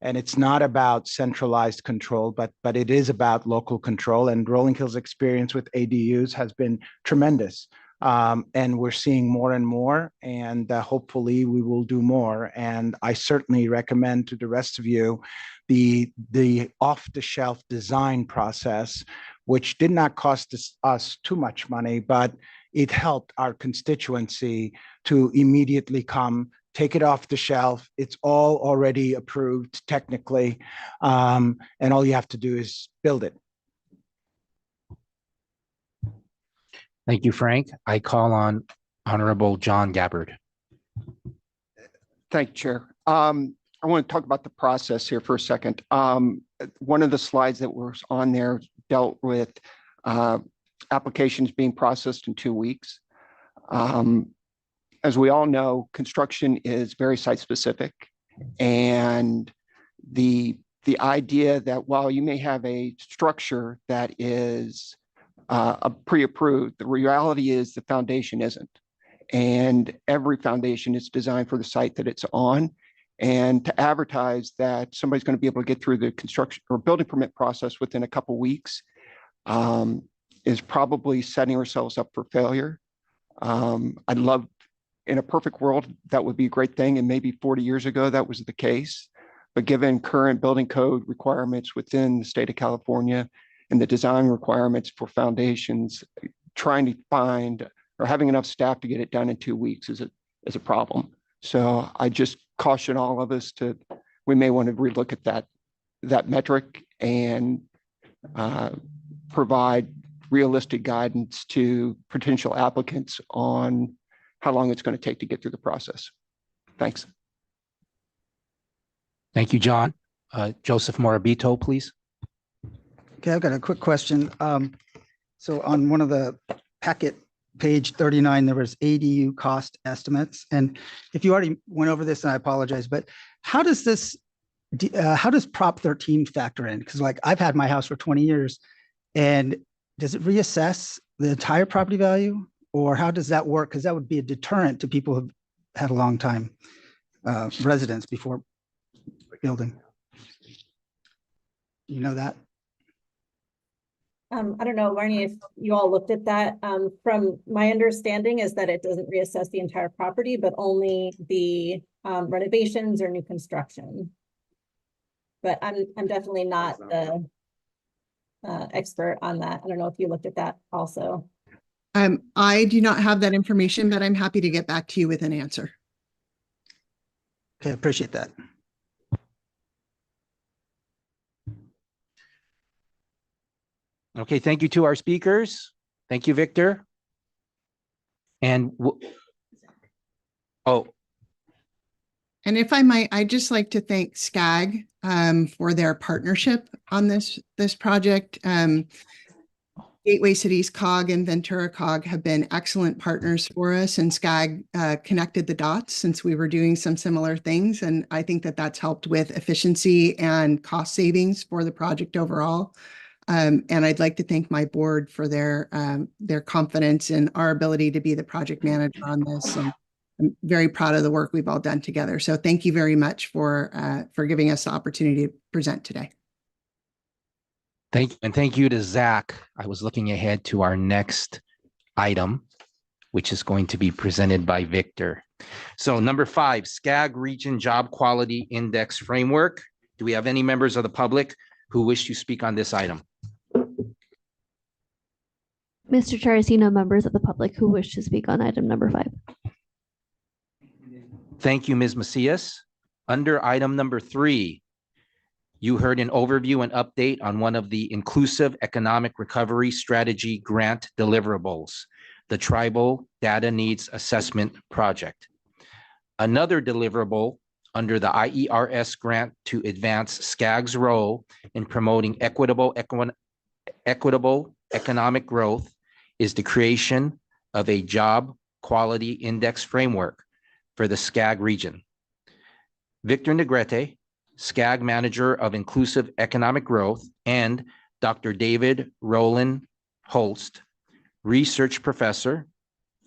And it's not about centralized control, but it is about local control. And Rolling Hills' experience with ADUs has been tremendous. And we're seeing more and more, and hopefully we will do more. And I certainly recommend to the rest of you the off-the-shelf design process, which did not cost us too much money, but it helped our constituency to immediately come, take it off the shelf. It's all already approved technically, and all you have to do is build it. Thank you, Frank. I call on Honorable John Gabbard. Thank you, Chair. I want to talk about the process here for a second. One of the slides that was on there dealt with applications being processed in 2 weeks. As we all know, construction is very site specific, and the idea that while you may have a structure that is pre-approved, the reality is the foundation isn't. And every foundation is designed for the site that it's on. And to advertise that somebody's going to be able to get through the construction or building permit process within a couple of weeks is probably setting ourselves up for failure. I'd love, in a perfect world, that would be a great thing. And maybe 40 years ago, that was the case. But given current building code requirements within the state of California and the design requirements for foundations, trying to find or having enough staff to get it done in 2 weeks is a problem. So I just caution all of us we may want to relook at that metric and provide realistic guidance to potential applicants on how long it's going to take to get through the process. Thanks. Thank you, John. Joseph Morabito, please. Okay, I've got a quick question. So on one of the packet, page 39, there was ADU cost estimates. And if you already went over this, and I apologize, but how does this, how does Prop 13 factor in? Because like I've had my house for 20 years, and does it reassess the entire property value? Or how does that work? Because that would be a deterrent to people who've had a long time residence before building. You know that? I don't know, Marnie, if you all looked at that. From my understanding is that it doesn't reassess the entire property, but only the renovations or new construction. But I'm definitely not the expert on that. I don't know if you looked at that also. I do not have that information, but I'm happy to get back to you with an answer. Okay, I appreciate that. Okay, thank you to our speakers. Thank you, Victor. And oh. And if I might, I'd just like to thank SCAG for their partnership on this project. Gateway Cities COG and Ventura COG have been excellent partners for us, and SCAG connected the dots since we were doing some similar things. And I think that that's helped with efficiency and cost savings for the project overall. And I'd like to thank my board for their confidence in our ability to be the project manager on this. And I'm very proud of the work we've all done together. So thank you very much for giving us the opportunity to present today. Thank you to Zach. I was looking ahead to our next item, which is going to be presented by Victor. So number 5, SCAG Region Job Quality Index Framework. Do we have any members of the public who wish to speak on this item? Mr. Chair, I see no members of the public who wish to speak on item number 5. Thank you, Ms. Macias. Under item number 3, you heard an overview and update on one of the Inclusive Economic Recovery Strategy grant deliverables, the Tribal Data Needs Assessment Project. Another deliverable under the IERS grant to advance SCAG's role in promoting equitable economic growth is the creation of a job quality index framework for the SCAG region. Victor Negrete, SCAG Manager of Inclusive Economic Growth, and Dr. David Roland Holst, Research Professor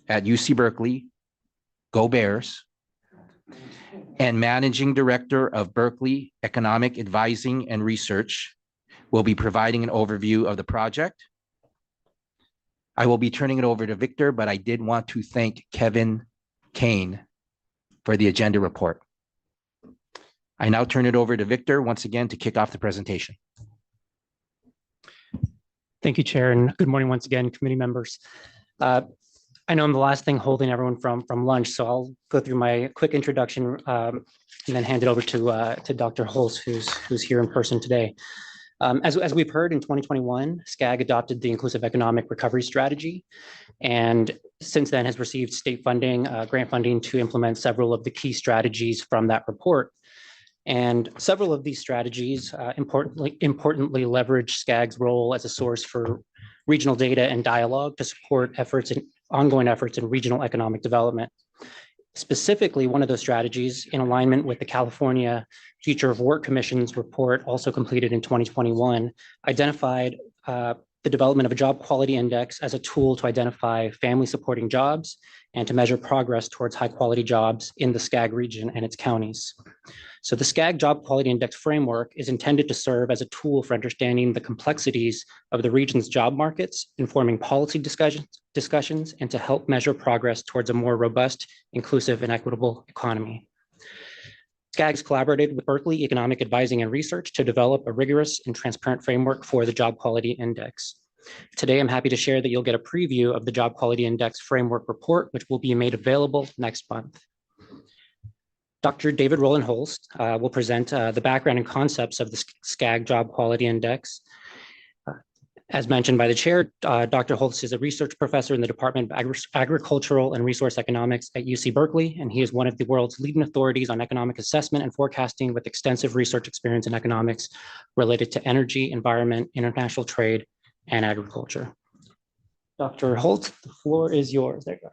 at UC Berkeley, go Bears, and Managing Director of Berkeley Economic Advising and Research, will be providing an overview of the project. I will be turning it over to Victor, but I did want to thank Kevin Kane for the agenda report. I now turn it over to Victor once again to kick off the presentation. Thank you, Chair, and good morning once again, committee members. I know I'm the last thing holding everyone from lunch, so I'll go through my quick introduction and then hand it over to Dr. Holst, who's here in person today. As we've heard, in 2021, SCAG adopted the Inclusive Economic Recovery Strategy, and since then has received state funding, grant funding to implement several of the key strategies from that report. And several of these strategies importantly leverage SCAG's role as a source for regional data and dialogue to support ongoing efforts in regional economic development. Specifically, one of those strategies, in alignment with the California Future of Work Commission's report, also completed in 2021, identified the development of a job quality index as a tool to identify family supporting jobs and to measure progress towards high quality jobs in the SCAG region and its counties. So the SCAG Job Quality Index framework is intended to serve as a tool for understanding the complexities of the region's job markets, informing policy discussions, and to help measure progress towards a more robust, inclusive, and equitable economy. SCAG's collaborated with Berkeley Economic Advising and Research to develop a rigorous and transparent framework for the Job Quality Index. Today, I'm happy to share that you'll get a preview of the Job Quality Index framework report, which will be made available next month. Dr. David Roland Holst will present the background and concepts of the SCAG Job Quality Index. As mentioned by the chair, Dr. Holst is a research professor in the Department of Agricultural and Resource Economics at UC Berkeley, and he is one of the world's leading authorities on economic assessment and forecasting with extensive research experience in economics related to energy, environment, international trade, and agriculture. Dr. Holt, the floor is yours. There you are.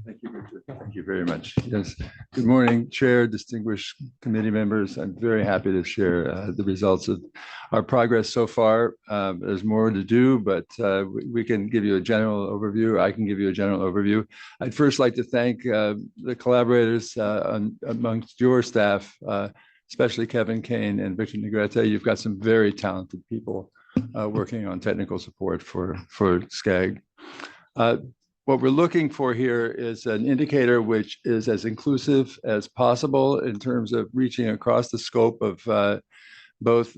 Thank you, Richard. Thank you very much. Yes. Good morning, Chair, distinguished committee members. I'm very happy to share the results of our progress so far. There's more to do, but we can give you a general overview. I can give you a general overview. I'd first like to thank the collaborators amongst your staff, especially Kevin Kane and Victor Negrete. You've got some very talented people working on technical support for SCAG. What we're looking for here is an indicator which is as inclusive as possible in terms of reaching across the scope of both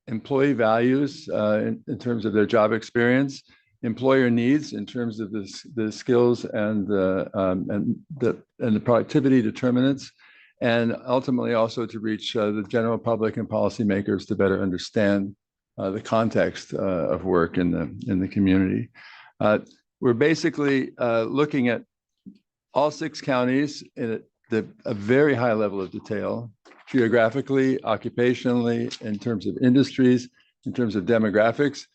employee values in terms of their job experience, employer needs in terms of the skills and the productivity determinants, and ultimately also to reach the general public and policymakers to better understand the context of work in the community. We're basically looking at all 6 counties in a very high level of detail, geographically, occupationally, in terms of industries, in terms of demographics.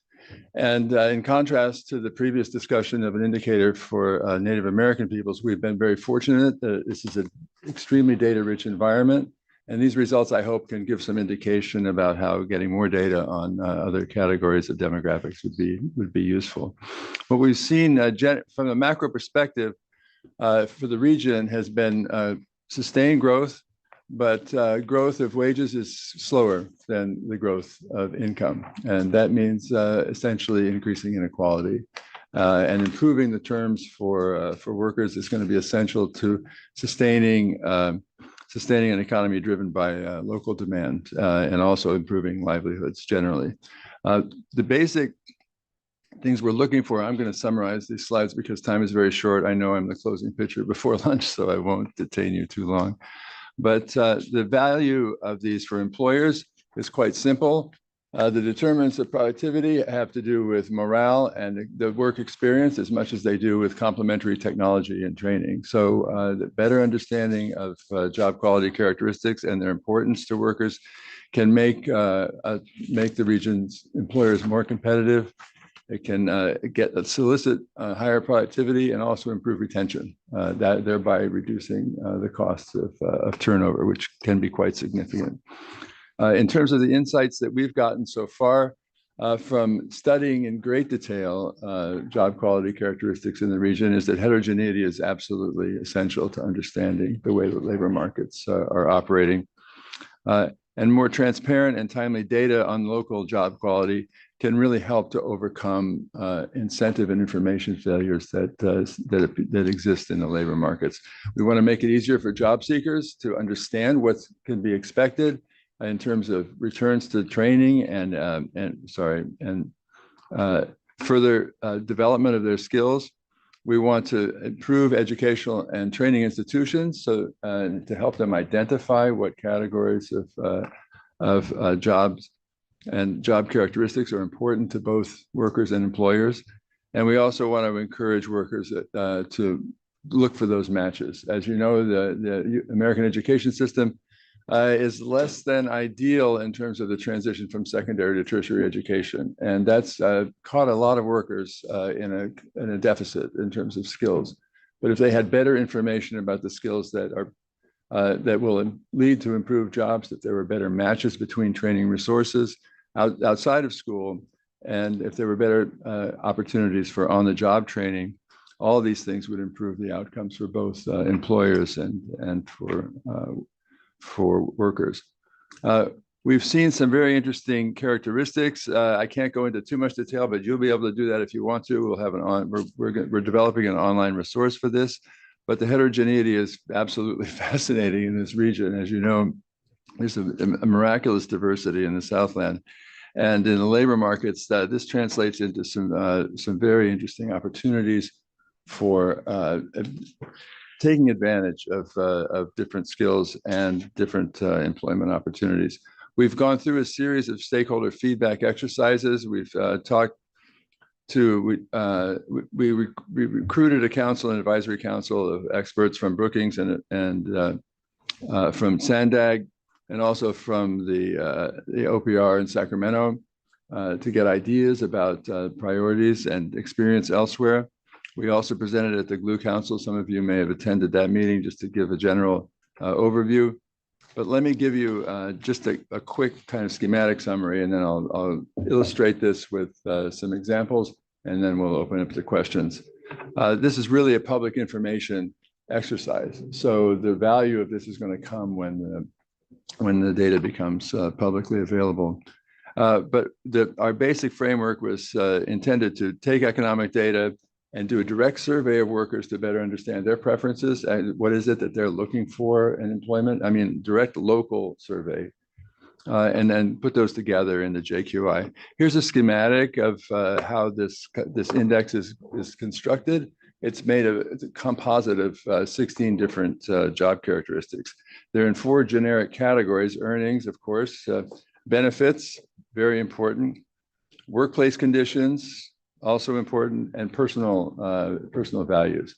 And in contrast to the previous discussion of an indicator for Native American peoples, we've been very fortunate that this is an extremely data-rich environment. And these results, I hope, can give some indication about how getting more data on other categories of demographics would be useful. What we've seen from a macro perspective for the region has been sustained growth, but growth of wages is slower than the growth of income. And that means essentially increasing inequality. And improving the terms for workers is going to be essential to sustaining an economy driven by local demand and also improving livelihoods generally. The basic things we're looking for, I'm going to summarize these slides because time is very short. I know I'm the closing picture before lunch, so I won't detain you too long. But the value of these for employers is quite simple. The determinants of productivity have to do with morale and the work experience as much as they do with complementary technology and training. So the better understanding of job quality characteristics and their importance to workers can make the region's employers more competitive. It can solicit higher productivity and also improve retention, thereby reducing the costs of turnover, which can be quite significant. In terms of the insights that we've gotten so far from studying in great detail job quality characteristics in the region is that heterogeneity is absolutely essential to understanding the way that labor markets are operating. And more transparent and timely data on local job quality can really help to overcome incentive and information failures that exist in the labor markets. We want to make it easier for job seekers to understand what can be expected in terms of returns to training and further development of their skills. We want to improve educational and training institutions to help them identify what categories of jobs and job characteristics are important to both workers and employers. And we also want to encourage workers to look for those matches. As you know, the American education system is less than ideal in terms of the transition from secondary to tertiary education. And that's caught a lot of workers in a deficit in terms of skills. But if they had better information about the skills that will lead to improved jobs, if there were better matches between training resources outside of school, and if there were better opportunities for on-the-job training, all of these things would improve the outcomes for both employers and for workers. We've seen some very interesting characteristics. I can't go into too much detail, but you'll be able to do that if you want to. We'll have we're developing an online resource for this, but the heterogeneity is absolutely fascinating in this region. As you know, there's a miraculous diversity in the Southland, and in the labor markets, this translates into some very interesting opportunities for taking advantage of different skills and different employment opportunities. We've gone through a series of stakeholder feedback exercises. We've we recruited a council and advisory council of experts from Brookings and from SANDAG, and also from the OPR in Sacramento. to get ideas about priorities and experience elsewhere. We also presented at the GLUE Council. Some of you may have attended that meeting just to give a general overview. But let me give you just a quick kind of schematic summary, and then I'll illustrate this with some examples, and then we'll open up to questions. This is really a public information exercise. So the value of this is going to come when the data becomes publicly available. But our basic framework was intended to take economic data and do a direct survey of workers to better understand their preferences and what is it that they're looking for in employment. I mean, direct local survey, and then put those together in the JQI. Here's a schematic of how this index is constructed. It's made of a composite of 16 different job characteristics. They're in 4 generic categories: earnings, of course, benefits, very important, workplace conditions, also important, and personal values.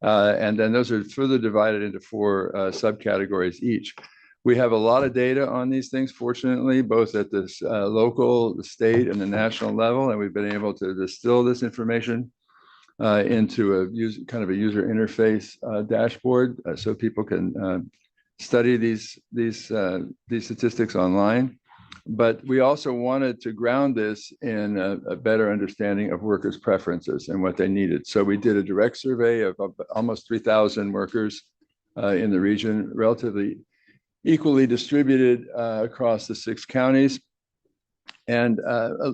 And then those are further divided into 4 subcategories each. We have a lot of data on these things, fortunately, both at this local, the state, and the national level, and we've been able to distill this information into a kind of a user interface dashboard, so people can study these statistics online. But we also wanted to ground this in a better understanding of workers' preferences and what they needed. So we did a direct survey of almost 3,000 workers in the region, relatively equally distributed across the 6 counties, and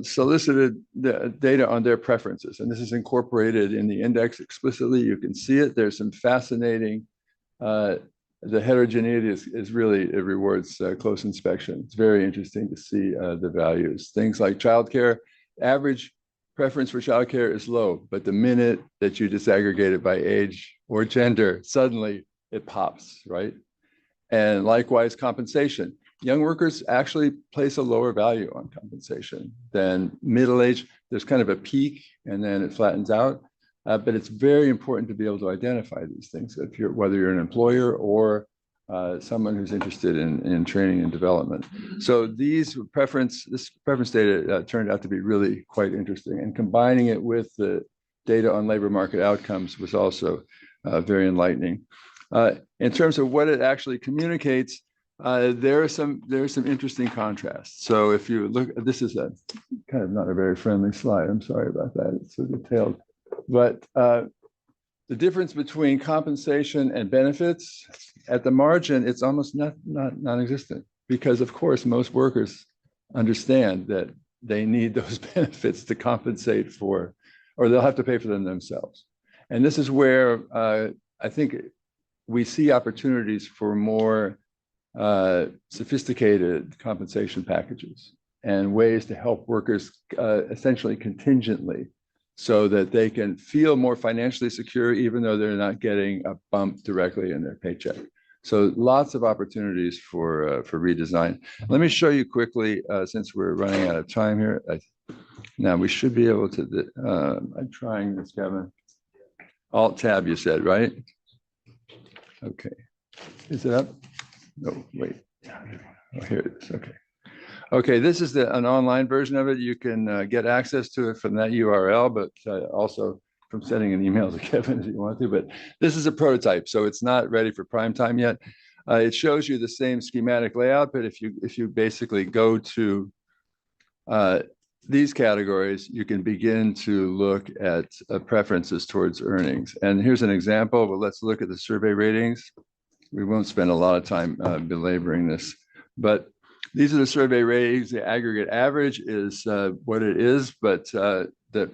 solicited the data on their preferences. And this is incorporated in the index explicitly. You can see it. There's some fascinating the heterogeneity is really, it rewards close inspection. It's very interesting to see the values. Things like childcare, average preference for childcare is low, but the minute that you disaggregate it by age or gender, suddenly it pops, right? And likewise, compensation. Young workers actually place a lower value on compensation than middle-aged. There's kind of a peak and then it flattens out. But it's very important to be able to identify these things, whether you're an employer or someone who's interested in training and development. So this preference data turned out to be really quite interesting, and combining it with the data on labor market outcomes was also very enlightening. In terms of what it actually communicates, there are some interesting contrasts. So if you look, this is a kind of not a very friendly slide. I'm sorry about that. It's so detailed. But the difference between compensation and benefits, at the margin, it's almost non-existent, because of course most workers understand that they need those benefits to compensate for, or they'll have to pay for them themselves. And this is where I think we see opportunities for more sophisticated compensation packages and ways to help workers essentially contingently, so that they can feel more financially secure, even though they're not getting a bump directly in their paycheck. So lots of opportunities for redesign. Let me show you quickly, since we're running out of time here. Now we should be able to, I'm trying this, Kevin. Alt-tab, you said, right? Okay. Is it up? No, wait. Oh, here it is, okay. Okay, this is an online version of it. You can get access to it from that URL, but also from sending an email to Kevin if you want to. But this is a prototype, so it's not ready for prime time yet. It shows you the same schematic layout, but if you basically go to these categories, you can begin to look at preferences towards earnings. And here's an example, but let's look at the survey ratings. We won't spend a lot of time belaboring this, but these are the survey ratings. The aggregate average is what it is, but the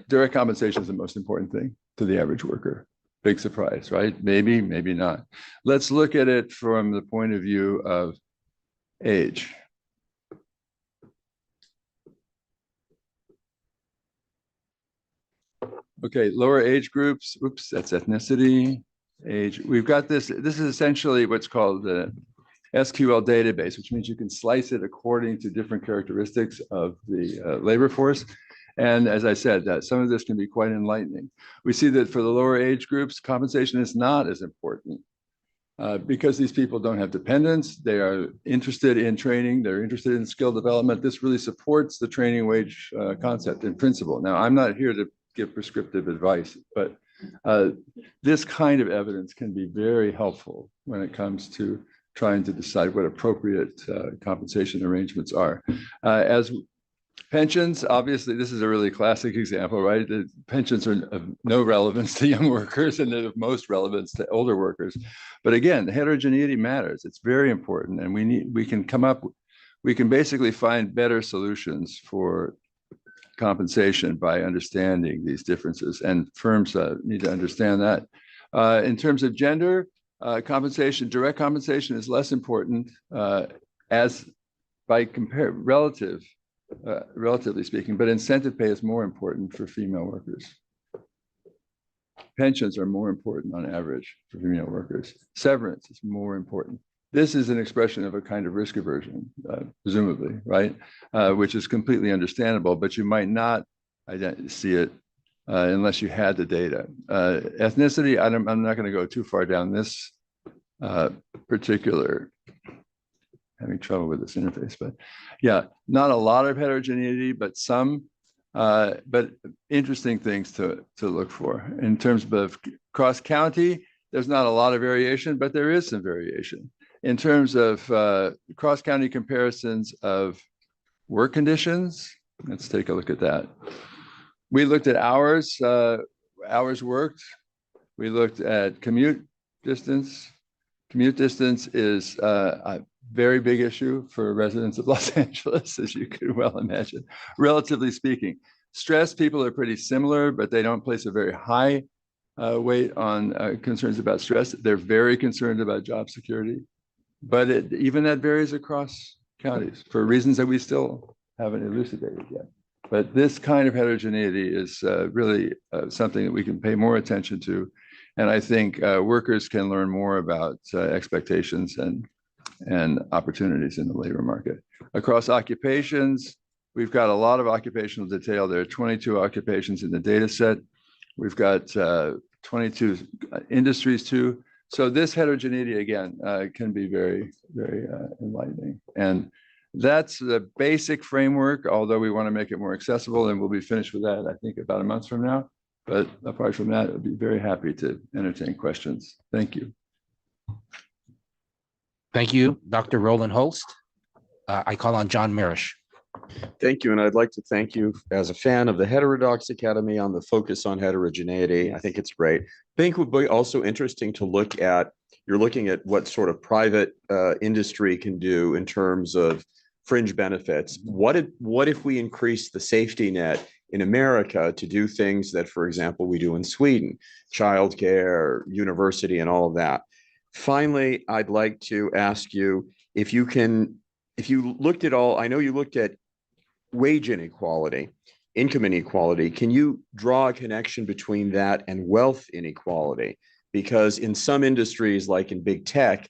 direct compensation is the most important thing to the average worker. Big surprise, right? Maybe, maybe not. Let's look at it from the point of view of age. Okay, lower age groups. Oops, that's ethnicity, age. We've got this. This is essentially what's called the SQL database, which means you can slice it according to different characteristics of the labor force. And as I said, some of this can be quite enlightening. We see that for the lower age groups, compensation is not as important because these people don't have dependents, they are interested in training, they're interested in skill development. This really supports the training wage concept in principle. Now, I'm not here to give prescriptive advice, but this kind of evidence can be very helpful when it comes to trying to decide what appropriate compensation arrangements are. As pensions, obviously, this is a really classic example, right? The pensions are of no relevance to young workers and they're of most relevance to older workers. But again, the heterogeneity matters. It's very important. And we can basically find better solutions for compensation by understanding these differences. And firms need to understand that. In terms of gender, compensation, direct compensation is less important as by relatively speaking, but incentive pay is more important for female workers. Pensions are more important on average for female workers. Severance is more important. This is an expression of a kind of risk aversion, presumably, right? Which is completely understandable, but you might not see it unless you had the data. Ethnicity, I'm not going to go too far down this particular, having trouble with this interface, but yeah, not a lot of heterogeneity, but some, but interesting things to look for. In terms of cross-county, there's not a lot of variation, but there is some variation. In terms of cross-county comparisons of work conditions, let's take a look at that. We looked at hours worked. We looked at commute distance. Commute distance is a very big issue for residents of Los Angeles, as you could well imagine, relatively speaking. Stress, people are pretty similar, but they don't place a very high weight on concerns about stress. They're very concerned about job security, but even that varies across counties for reasons that we still haven't elucidated yet. But this kind of heterogeneity is really something that we can pay more attention to. And I think workers can learn more about expectations and opportunities in the labor market. Across occupations, we've got a lot of occupational detail. There are 22 occupations in the data set. We've got 22 industries too. So this heterogeneity, again, can be very, very enlightening. And that's the basic framework, although we want to make it more accessible, and we'll be finished with that, I think, about a month from now. But apart from that, I'd be very happy to entertain questions. Thank you. Thank you, Dr. Roland Holst. I call on John Mirisch. Thank you. And I'd like to thank you as a fan of the Heterodox Academy on the focus on heterogeneity. I think it's great. I think it would be also interesting to look at, you're looking at what sort of private industry can do in terms of fringe benefits. What if we increase the safety net in America to do things that, for example, we do in Sweden, childcare, university, and all of that? Finally, I'd like to ask you if you looked at all, I know you looked at wage inequality, income inequality. Can you draw a connection between that and wealth inequality? Because in some industries, like in big tech,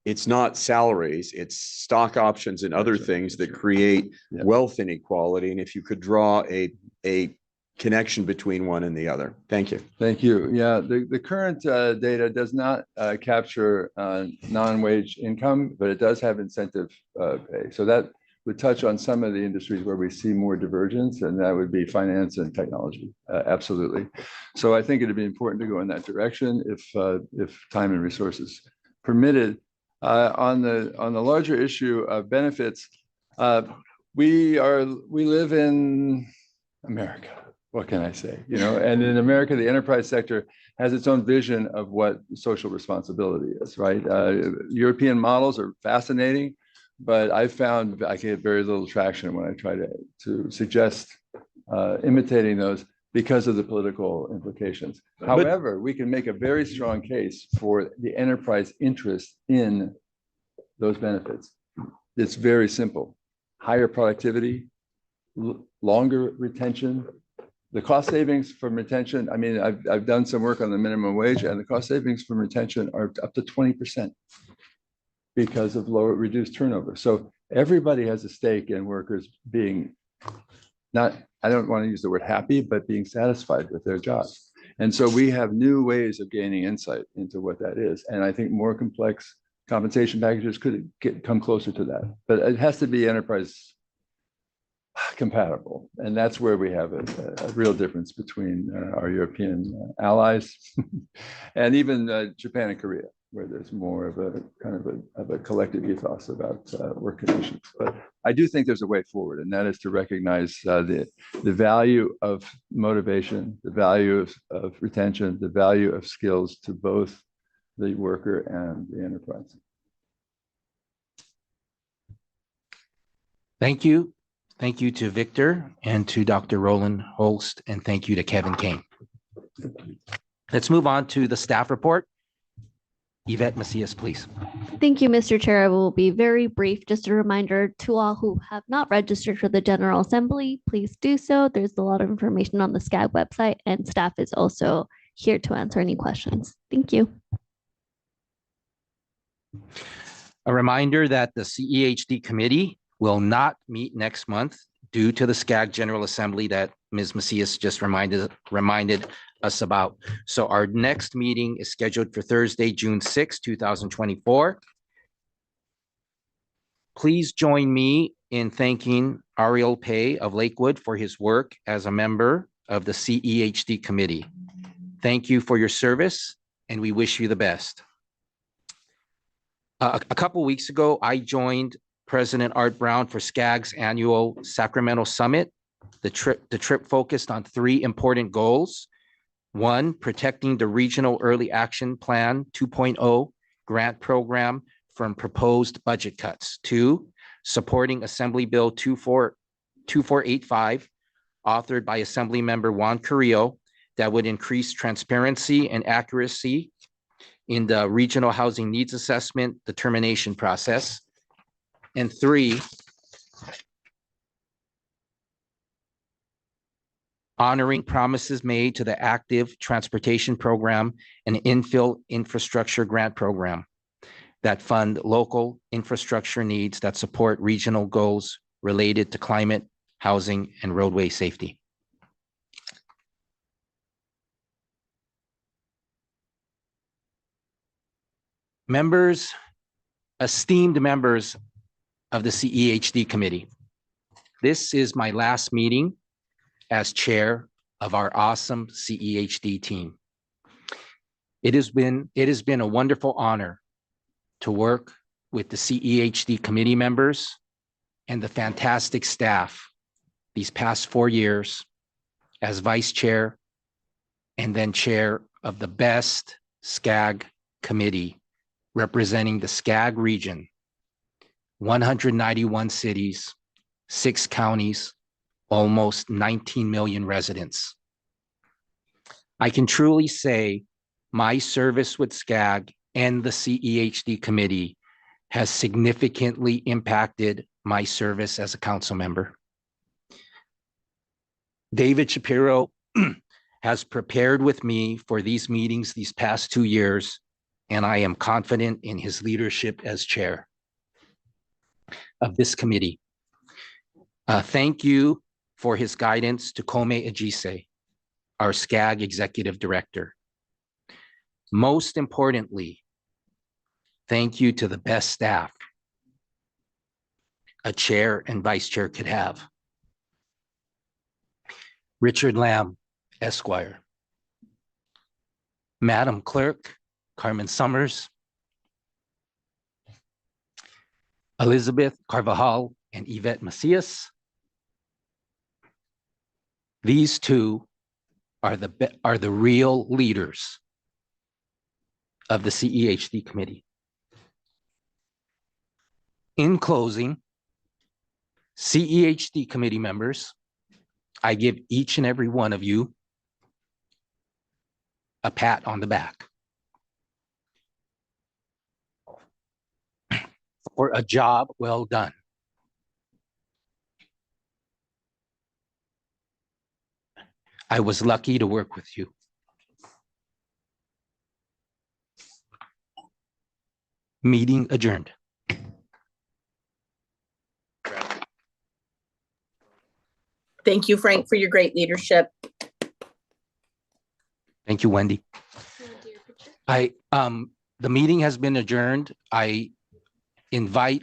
it's not salaries, it's stock options and other things that create wealth inequality. And if you could draw a connection between one and the other. Thank you. Thank you. Yeah, the current data does not capture non-wage income, but it does have incentive pay. So that would touch on some of the industries where we see more divergence, and that would be finance and technology. Absolutely. So I think it'd be important to go in that direction if time and resources permitted. On the larger issue of benefits, we live in America. What can I say? And in America, the enterprise sector has its own vision of what social responsibility is, right? European models are fascinating, but I found I get very little traction when I try to suggest imitating those because of the political implications. However, we can make a very strong case for the enterprise interest in those benefits. It's very simple. Higher productivity, longer retention. The cost savings from retention, I mean, I've done some work on the minimum wage, and the cost savings from retention are up to 20% because of reduced turnover. So everybody has a stake in workers being I don't want to use the word happy, but being satisfied with their jobs. And so we have new ways of gaining insight into what that is. And I think more complex compensation packages could come closer to that, but it has to be enterprise compatible. And that's where we have a real difference between our European allies and even Japan and Korea, where there's more of a kind of a collective ethos about work conditions. But I do think there's a way forward, and that is to recognize the value of motivation, the value of retention, the value of skills to both the worker and the enterprise. Thank you. Thank you to Victor and to Dr. Roland Holst, and thank you to Kevin Kane. Let's move on to the staff report. Yvette Macias, please. Thank you, Mr. Chair. I will be very brief. Just a reminder to all who have not registered for the General Assembly, please do so. There's a lot of information on the SCAG website, and staff is also here to answer any questions. Thank you. A reminder that the CEHD committee will not meet next month due to the SCAG General Assembly that Ms. Macias just reminded us about. So our next meeting is scheduled for Thursday, June 6, 2024. Please join me in thanking Ariel Pei of Lakewood for his work as a member of the CEHD committee. Thank you for your service, and we wish you the best. A couple weeks ago, I joined President Art Brown for SCAG's annual Sacramento Summit. The trip focused on 3 important goals. 1, protecting the Regional Early Action Plan 2.0 grant program from proposed budget cuts. 2, supporting Assembly Bill 2485, authored by Assemblymember Juan Carrillo, that would increase transparency and accuracy in the Regional Housing Needs Assessment determination process. And 3, honoring promises made to the Active Transportation Program and Infill Infrastructure Grant Program that fund local infrastructure needs that support regional goals related to climate, housing, and roadway safety. Members, esteemed members of the CEHD committee, this is my last meeting as chair of our awesome CEHD team. It has been a wonderful honor to work with the CEHD committee members and the fantastic staff these past 4 years as vice chair and then chair of the best SCAG committee representing the SCAG region, 191 cities, 6 counties, almost 19 million residents. I can truly say my service with SCAG and the CEHD committee has significantly impacted my service as a council member. David Shapiro has prepared with me for these meetings these past 2 years, and I am confident in his leadership as chair of this committee. Thank you for his guidance to Kome Ajise, our SCAG executive director. Most importantly, thank you to the best staff a chair and vice chair could have. Richard Lamb, Esquire. Madam Clerk, Carmen Summers. Elizabeth Carvajal and Yvette Macias. These two are the real leaders of the CEHD committee. In closing, CEHD committee members, I give each and every one of you a pat on the back for a job well done. I was lucky to work with you. Meeting adjourned. Thank you, Frank, for your great leadership. Thank you, Wendy. The meeting has been adjourned. I invite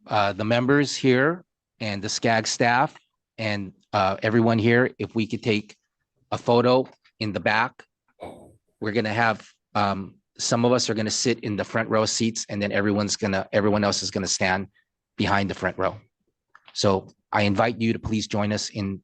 the members here and the SCAG staff and everyone here, if we could take a photo in the back. We're gonna have, some of us are gonna sit in the front row seats, and then everyone else is gonna stand behind the front row. So I invite you to please join us in